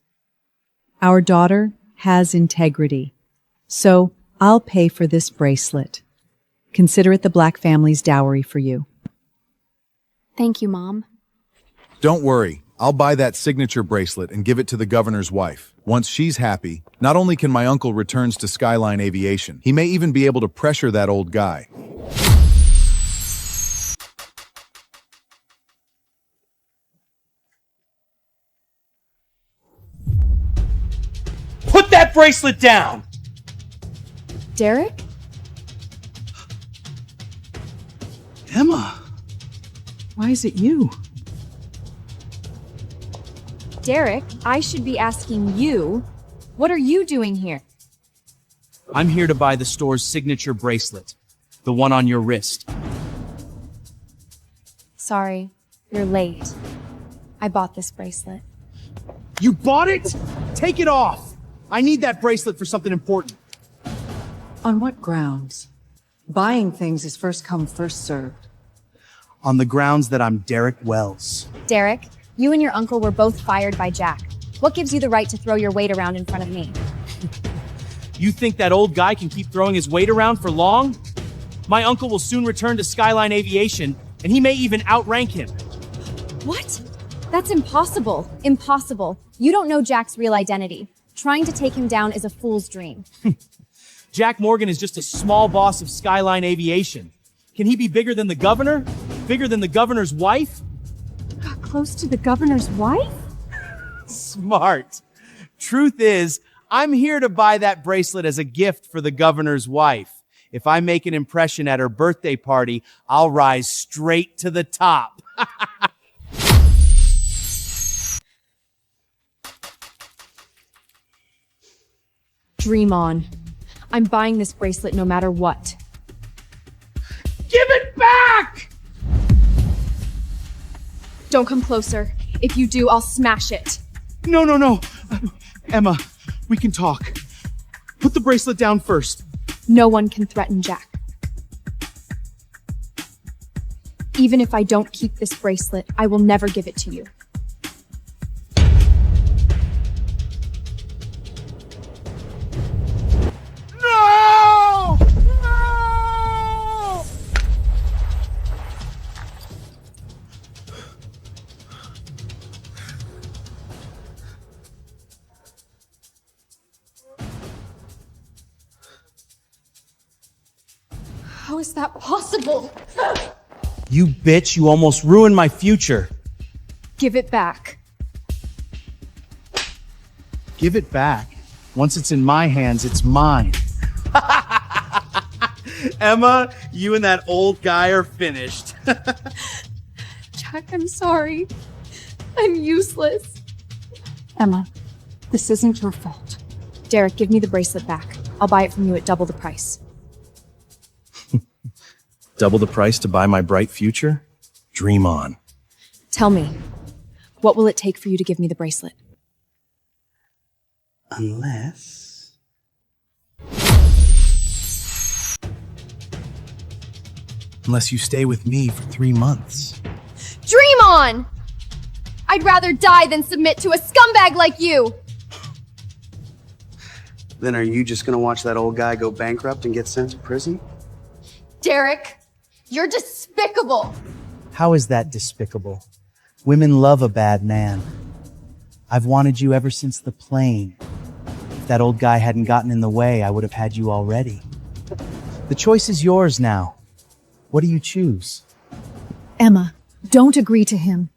Our daughter has integrity. So I'll pay for this bracelet. Consider it the Black family's dowry for you. Thank you, Mom. Don't worry. I'll buy that signature bracelet and give it to the governor's wife. Once she's happy, not only can my uncle return to Skyline Aviation, he may even be able to pressure that old guy. Put that bracelet down! Derek? Emma, why is it you? Derek, I should be asking you, what are you doing here? I'm here to buy the store's signature bracelet, the one on your wrist. Sorry, you're late. I bought this bracelet. You bought it? Take it off! I need that bracelet for something important. On what grounds? Buying things is first come, first served. On the grounds that I'm Derek Wells. Derek, you and your uncle were both fired by Jack. What gives you the right to throw your weight around in front of me? You think that old guy can keep throwing his weight around for long? My uncle will soon return to Skyline Aviation, and he may even outrank him. What? That's impossible. Impossible. You don't know Jack's real identity. Trying to take him down is a fool's dream. Jack Morgan is just a small boss of Skyline Aviation. Can he be bigger than the governor? Bigger than the governor's wife? Got close to the governor's wife? Smart. Truth is, I'm here to buy that bracelet as a gift for the governor's wife. If I make an impression at her birthday party, I'll rise straight to the top. Dream on. I'm buying this bracelet no matter what. Give it back! Don't come closer. If you do, I'll smash it. No. Emma, we can talk. Put the bracelet down first. No one can threaten Jack. Even if I don't keep this bracelet, I will never give it to you. No! How is that possible? You bitch, you almost ruined my future. Give it back. Give it back. Once it's in my hands, it's mine. Emma, you and that old guy are finished. Jack, I'm sorry. I'm useless. Emma, this isn't your fault. Derek, give me the bracelet back. I'll buy it from you at double the price. Double the price to buy my bright future? Dream on. Tell me, what will it take for you to give me the bracelet? Unless you stay with me for 3 months. Dream on! I'd rather die than submit to a scumbag like you! Then are you just gonna watch that old guy go bankrupt and get sent to prison? Derek, you're despicable! How is that despicable? Women love a bad man. I've wanted you ever since the plane. If that old guy hadn't gotten in the way, I would have had you already. The choice is yours now. What do you choose? Emma, don't agree to him.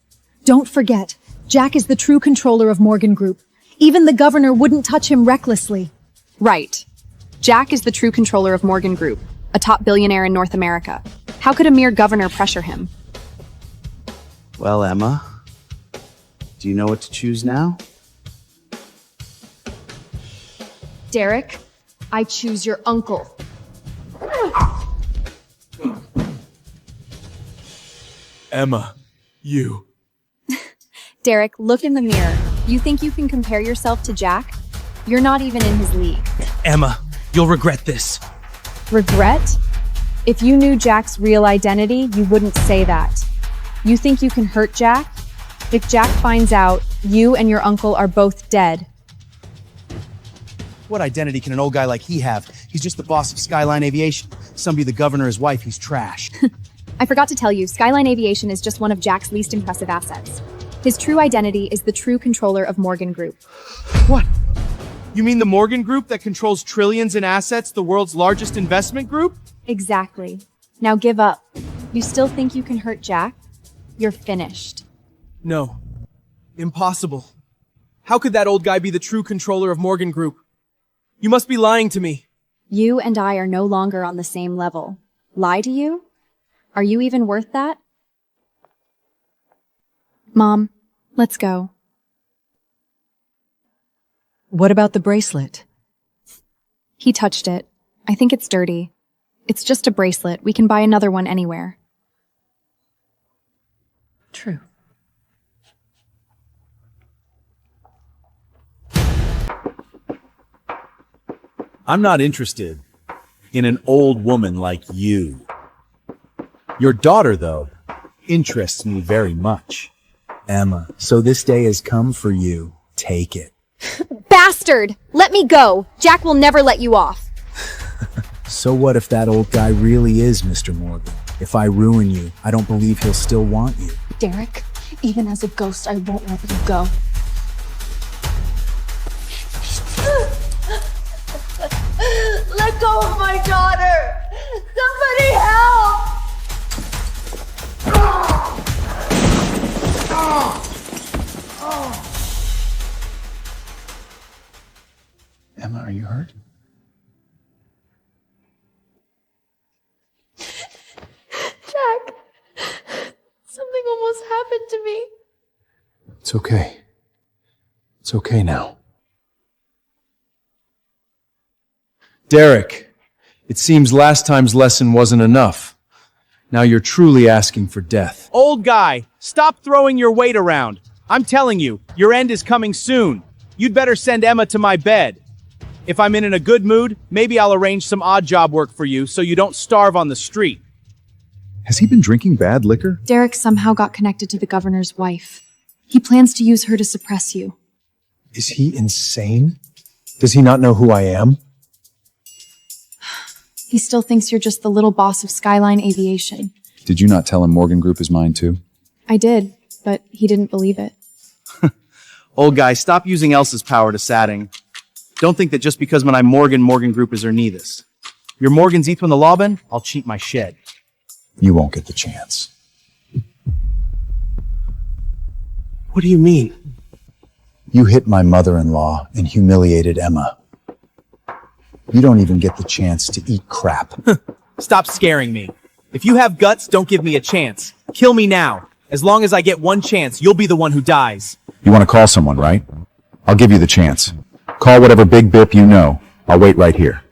Don't forget, Jack is the true controller of Morgan Group. Even the governor wouldn't touch him recklessly. Right. Jack is the true controller of Morgan Group, a top billionaire in North America. How could a mere governor pressure him? Well, Emma, do you know what to choose now? Derek, I choose your uncle. Emma, you. Derek, look in the mirror. You think you can compare yourself to Jack? You're not even in his league. Emma, you'll regret this. Regret? If you knew Jack's real identity, you wouldn't say that. You think you can hurt Jack? If Jack finds out, you and your uncle are both dead. What identity can an old guy like he have? He's just the boss of Skyline Aviation. Somebody the governor, his wife, he's trash. I forgot to tell you, Skyline Aviation is just one of Jack's least impressive assets. His true identity is the true controller of Morgan Group. What? You mean the Morgan Group that controls trillions in assets, the world's largest investment group? Exactly. Now give up. You still think you can hurt Jack? You're finished. No. Impossible. How could that old guy be the true controller of Morgan Group? You must be lying to me. You and I are no longer on the same level. Lie to you? Are you even worth that? Mom, let's go. What about the bracelet? He touched it. I think it's dirty. It's just a bracelet. We can buy another one anywhere. True. I'm not interested in an old woman like you. Your daughter, though, interests me very much. Emma, so this day has come for you. Take it. Bastard! Let me go! Jack will never let you off. So what if that old guy really is Mr. Morgan? If I ruin you, I don't believe he'll still want you. Derek, even as a ghost, I won't let you go. Let go of my daughter! Somebody help! Emma, are you hurt? Jack, something almost happened to me. It's okay. It's okay now. Derek, it seems last time's lesson wasn't enough. Now you're truly asking for death. Old guy, stop throwing your weight around. I'm telling you, your end is coming soon. you'd better send Emma to my bed. If I'm in a good mood, maybe I'll arrange some odd job work for you so you don't starve on the street. Has he been drinking bad liquor? Derek somehow got connected to the governor's wife. He plans to use her to suppress you. Is he insane? Does he not know who I am? He still thinks you're just the little boss of Skyline Aviation. Did you not tell him Morgan Group is mine too? I did, but he didn't believe it. Old guy, stop using Elsa's power to sadding. Don't think that just because when I'm Morgan Group is her neithis. You're Morgan's Ethwin the Lawman, I'll cheat my shed. You won't get the chance. What do you mean? You hit my mother-in-law and humiliated Emma. You don't even get the chance to eat crap. Stop scaring me. If you have guts, don't give me a chance. Kill me now. As long as I get one chance, you'll be the one who dies. You want to call someone, right? I'll give you the chance. Call whatever big bip you know. I'll wait right here.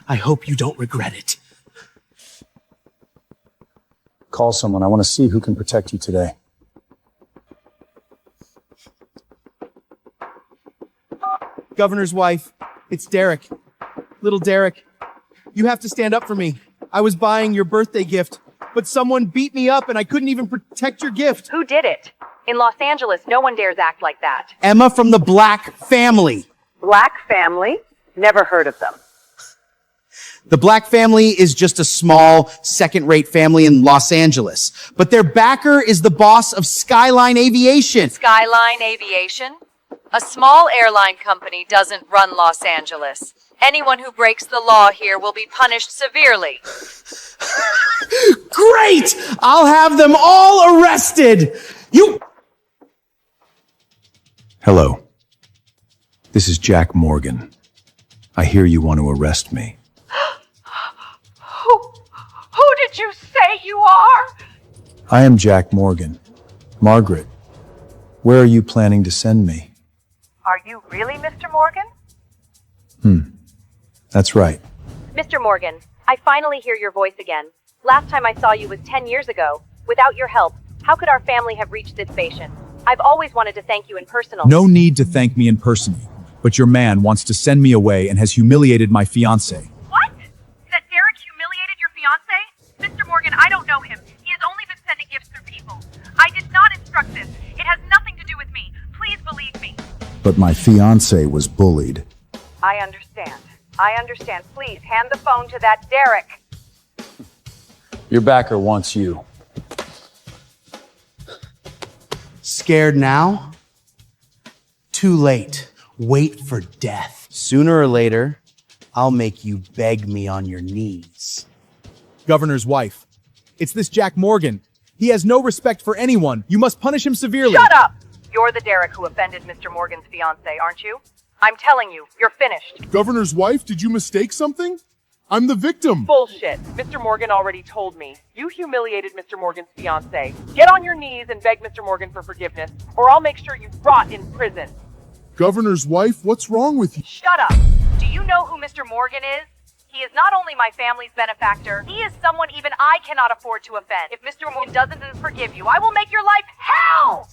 I hope you don't regret it. Call someone. I want to see who can protect you today. Governor's wife, it's Derek. Little Derek, you have to stand up for me. I was buying your birthday gift, but someone beat me up and I couldn't even protect your gift. Who did it? In Los Angeles, no one dares act like that. Emma from the Black family. Black family? Never heard of them. The Black family is just a small, second-rate family in Los Angeles. But their backer is the boss of Skyline Aviation. Skyline Aviation? A small airline company doesn't run Los Angeles. Anyone who breaks the law here will be punished severely. Great! I'll have them all arrested! You... Hello. This is Jack Morgan. I hear you want to arrest me. Who did you say you are? I am Jack Morgan. Margaret, where are you planning to send me? Are you really Mr. Morgan? That's right. Mr. Morgan, I finally hear your voice again. Last time I saw you was 10 years ago. Without your help, how could our family have reached this station? I've always wanted to thank you in personal. No need to thank me in person, but your man wants to send me away and has humiliated my fiancé. What? That Derek humiliated your fiancé? Mr. Morgan, I don't know him. He has only been sending gifts through people. I did not instruct this. It has nothing to do with me. Please believe me. But my fiancé was bullied. I understand. I understand. Please hand the phone to that Derek. Your backer wants you. Scared now? Too late. Wait for death. Sooner or later, I'll make you beg me on your knees. Governor's wife. It's this Jack Morgan. He has no respect for anyone. You must punish him severely. Shut up! You're the Derek who offended Mr. Morgan's fiancé, aren't you? I'm telling you, you're finished. Governor's wife, did you mistake something? I'm the victim. Bullshit. Mr. Morgan already told me. You humiliated Mr. Morgan's fiancé. Get on your knees and beg Mr. Morgan for forgiveness, or I'll make sure you rot in prison. Governor's wife, what's wrong with you? Shut up! Do you know who Mr. Morgan is? He is not only my family's benefactor, he is someone even I cannot afford to offend. If Mr. Morgan doesn't forgive you, I will make your life hell!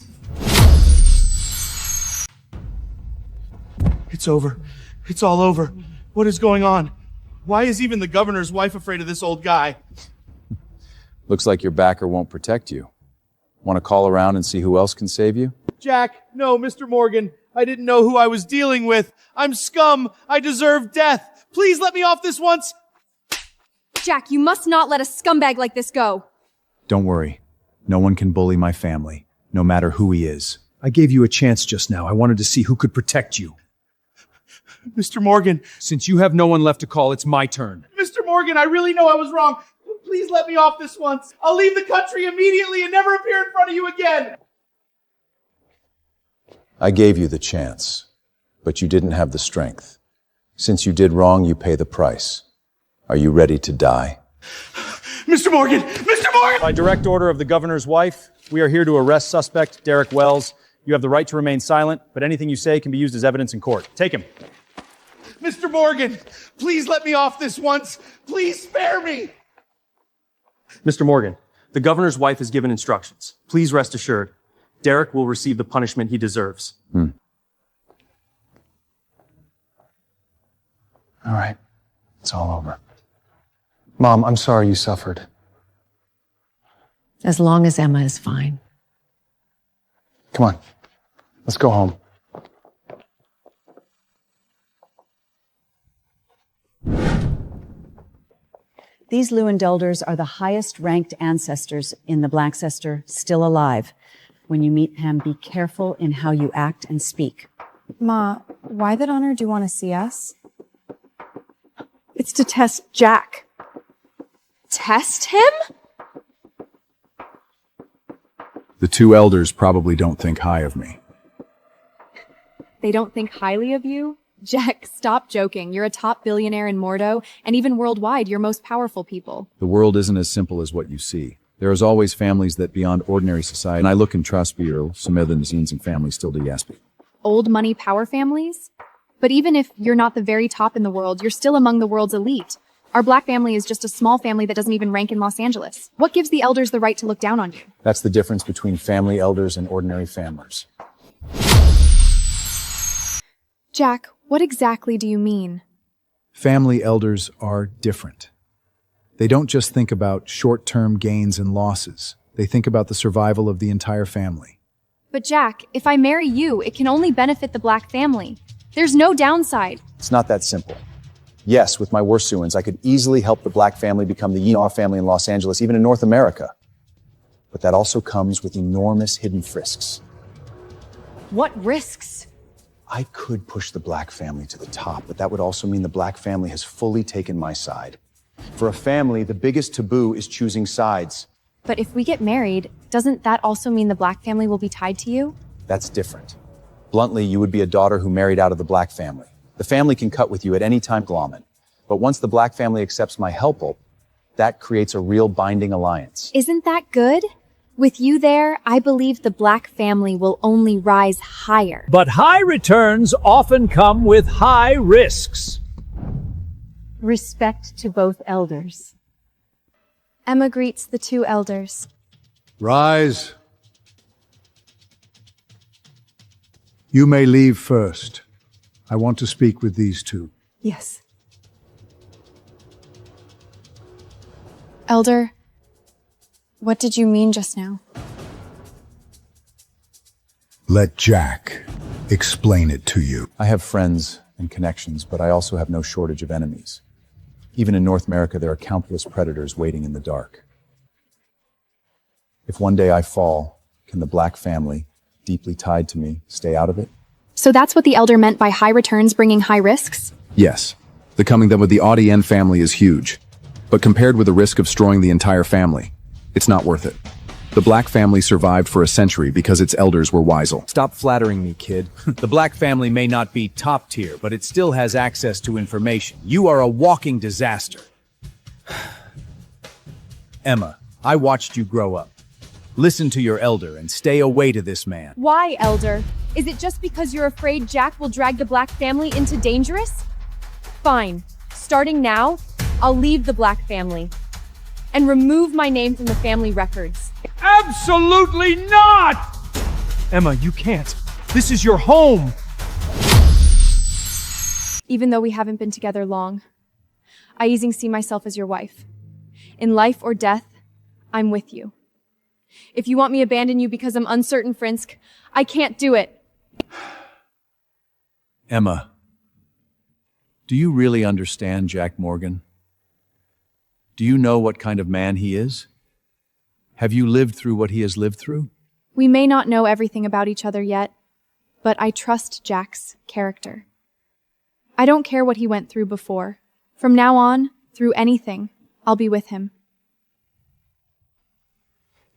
It's over. It's all over. What is going on? Why is even the governor's wife afraid of this old guy? Looks like your backer won't protect you. Want to call around and see who else can save you? Jack, no, Mr. Morgan. I didn't know who I was dealing with. I'm scum. I deserve death. Please let me off this once. Jack, you must not let a scumbag like this go. Don't worry. No one can bully my family, no matter who he is. I gave you a chance just now. I wanted to see who could protect you. Mr. Morgan. Since you have no one left to call, it's my turn. Mr. Morgan, I really know I was wrong. Please let me off this once. I'll leave the country immediately and never appear in front of you again. I gave you the chance, but you didn't have the strength. Since you did wrong, you pay the price. Are you ready to die? Mr. Morgan! Mr. Morgan! By direct order of the governor's wife, we are here to arrest suspect Derek Wells. You have the right to remain silent, but anything you say can be used as evidence in court. Take him. Mr. Morgan, please let me off this once. Please spare me. Mr. Morgan, the governor's wife has given instructions. Please rest assured. Derek will receive the punishment he deserves. All right. It's all over. Mom, I'm sorry you suffered. As long as Emma is fine. Come on. Let's go home. These Lewindelders are the highest ranked ancestors in the Blackcester still alive. When you meet them, be careful in how you act and speak. Ma, why the honor do you want to see us? It's to test Jack. Test him? The two elders probably don't think high of me. They don't think highly of you? Jack, stop joking. You're a top billionaire in Mordo, and even worldwide, you're most powerful people. The world isn't as simple as what you see. There is always families that beyond ordinary society, and I look in Traspir, Sumedans and families still to Yaspi. Old money power families? But even if you're not the very top in the world, you're still among the world's elite. Our black family is just a small family that doesn't even rank in Los Angeles. What gives the elders the right to look down on you? That's the difference between family elders and ordinary families. Jack, what exactly do you mean? Family elders are different. They don't just think about short-term gains and losses. They think about the survival of the entire family. But Jack, if I marry you, it can only benefit the black family. There's no downside. It's not that simple. Yes, with my Warsuans, I could easily help the black family become the Yenaw family in Los Angeles, even in North America. But that also comes with enormous hidden risks. What risks? I could push the black family to the top, but that would also mean the black family has fully taken my side. For a family, the biggest taboo is choosing sides. But if we get married, doesn't that also mean the black family will be tied to you? That's different. Bluntly, you would be a daughter who married out of the black family. The family can cut with you at any time, Glommen. But once the black family accepts my help, that creates a real binding alliance. Isn't that good? With you there, I believe the black family will only rise higher. But high returns often come with high risks. Respect to both elders. Emma greets the two elders. Rise. You may leave first. I want to speak with these two. Yes. Elder, what did you mean just now? Let Jack explain it to you. I have friends and connections, but I also have no shortage of enemies. Even in North America, there are countless predators waiting in the dark. If one day I fall, can the black family, deeply tied to me, stay out of it? So that's what the elder meant by high returns bringing high risks? Yes. The coming them with the Audien family is huge. But compared with the risk of destroying the entire family, it's not worth it. The black family survived for a century because its elders were wisel. Stop flattering me, kid. The black family may not be top tier, but it still has access to information. You are a walking disaster. Emma, I watched you grow up. Listen to your elder and stay away to this man. Why, elder? Is it just because you're afraid Jack will drag the black family into dangerous? Fine. Starting now, I'll leave the black family and remove my name from the family records. Absolutely not! Emma, you can't. This is your home. Even though we haven't been together long, I easily see myself as your wife. In life or death, I'm with you. If you want me to abandon you because I'm uncertain, Frinsk, I can't do it. Emma, do you really understand Jack Morgan? Do you know what kind of man he is? Have you lived through what he has lived through? We may not know everything about each other yet, but I trust Jack's character. I don't care what he went through before. From now on, through anything, I'll be with him.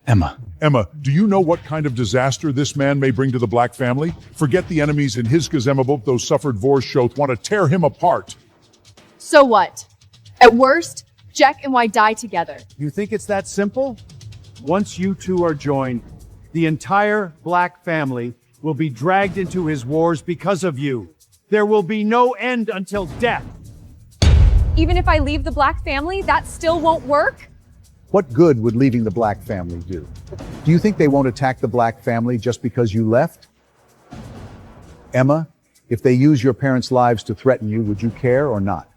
Emma, do you know what kind of disaster this man may bring to the black family? Forget the enemies in his Gazemabot, those suffered Vorshoth want to tear him apart. So what? At worst, Jack and I die together. You think it's that simple? Once you two are joined, the entire black family will be dragged into his wars because of you. There will be no end until death. Even if I leave the black family, that still won't work? What good would leaving the Black family do? Do you think they won't attack the Black family just because you left? Emma, if they use your parents' lives to threaten you, would you care or not?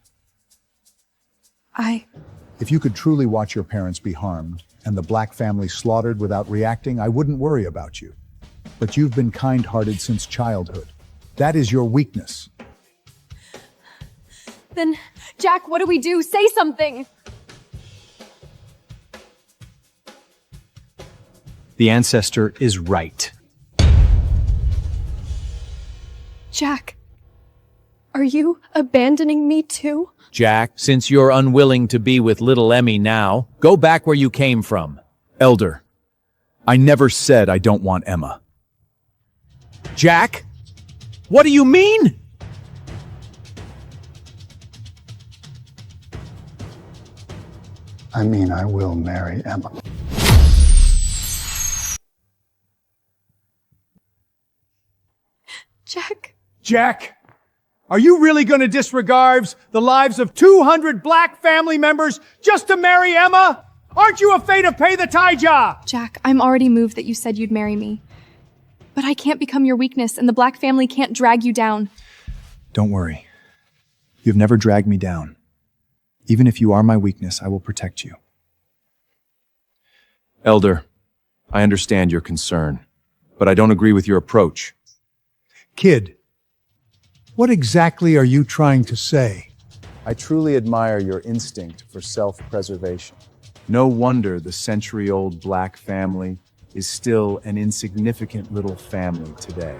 If you could truly watch your parents be harmed and the Black family slaughtered without reacting, I wouldn't worry about you. But you've been kind-hearted since childhood. That is your weakness. Then, Jack, what do we do? Say something! The ancestor is right. Jack, are you abandoning me too? Jack, since you're unwilling to be with little Emmy now, go back where you came from. Elder, I never said I don't want Emma. Jack? What do you mean? I mean, I will marry Emma. Jack? Jack, are you really going to disregard the lives of 200 Black family members just to marry Emma? Aren't you afraid to pay the taija? Jack, I'm already moved that you said you'd marry me. But I can't become your weakness, and the Black family can't drag you down. Don't worry. You've never dragged me down. Even if you are my weakness, I will protect you. Elder, I understand your concern, but I don't agree with your approach. Kid, what exactly are you trying to say? I truly admire your instinct for self-preservation. No wonder the century-old Black family is still an insignificant little family today.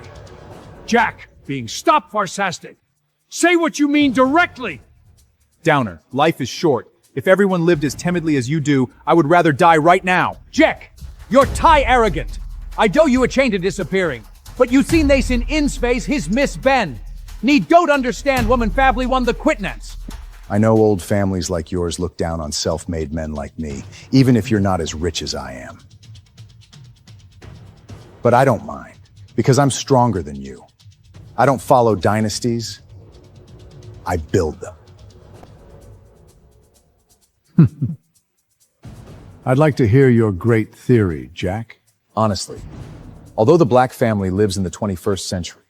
Jack, being stop farsastic. Say what you mean directly. Downer, life is short. If everyone lived as timidly as you do, I would rather die right now. Jack, you're tie arrogant. I know you a chain to disappearing, but you seen this in space his Miss Ben. Need don't understand woman family won the quitnance. I know old families like yours look down on self-made men like me, even if you're not as rich as I am. But I don't mind, because I'm stronger than you. I don't follow dynasties, I build them. I'd like to hear your great theory, Jack. Honestly, although the Black family lives in the 21st century,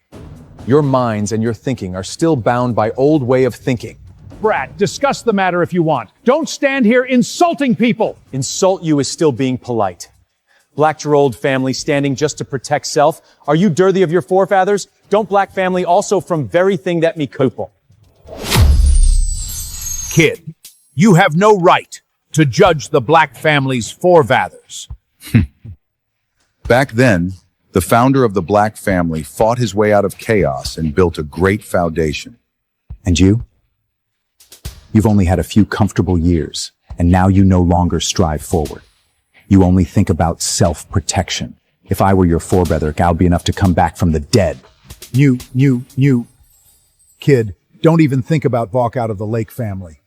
your minds and your thinking are still bound by old way of thinking. Brat, discuss the matter if you want. Don't stand here insulting people. Insult you is still being polite. Black your old family standing just to protect self. Are you dirty of your forefathers? Don't Black family also from very thing that me couple? Kid, you have no right to judge the Black family's forefathers. Back then, the founder of the Black family fought his way out of chaos and built a great foundation. And you? You've only had a few comfortable years, and now you no longer strive forward. You only think about self-protection. If I were your forebrother, I'd be enough to come back from the dead. Kid, don't even think about walk out of the Lake family.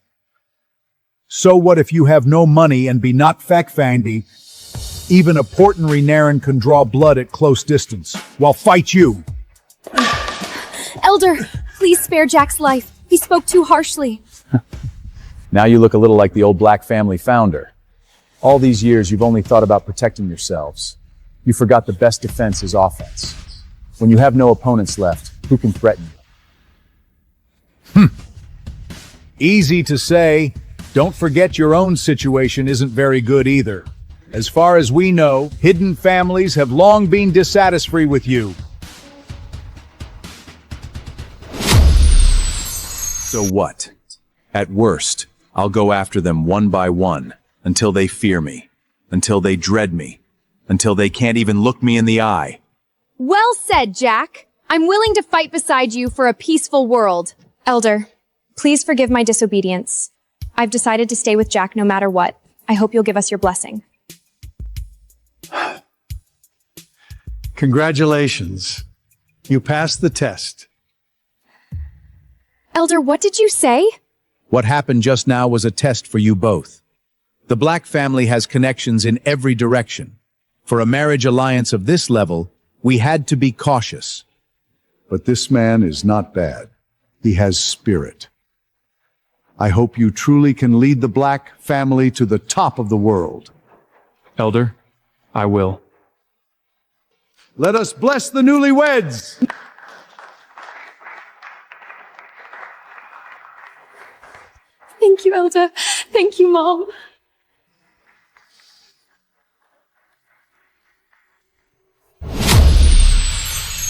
So what if you have no money and be not fakfandy? Even a Portenry Naren can draw blood at close distance, while fight you. Elder, please spare Jack's life. He spoke too harshly. Now you look a little like the old Black family founder. All these years, you've only thought about protecting yourselves. You forgot the best defense is offense. When you have no opponents left, who can threaten you? Easy to say. Don't forget your own situation isn't very good either. As far as we know, hidden families have long been dissatisfied with you. So what? At worst, I'll go after them one by one, until they fear me, until they dread me, until they can't even look me in the eye. Well said, Jack. I'm willing to fight beside you for a peaceful world. Elder, please forgive my disobedience. I've decided to stay with Jack no matter what. I hope you'll give us your blessing. Congratulations. You passed the test. Elder, what did you say? What happened just now was a test for you both. The Black family has connections in every direction. For a marriage alliance of this level, we had to be cautious. But this man is not bad. He has spirit. I hope you truly can lead the Black family to the top of the world. Elder, I will. Let us bless the newlyweds! Thank you, Elder. Thank you, Mom.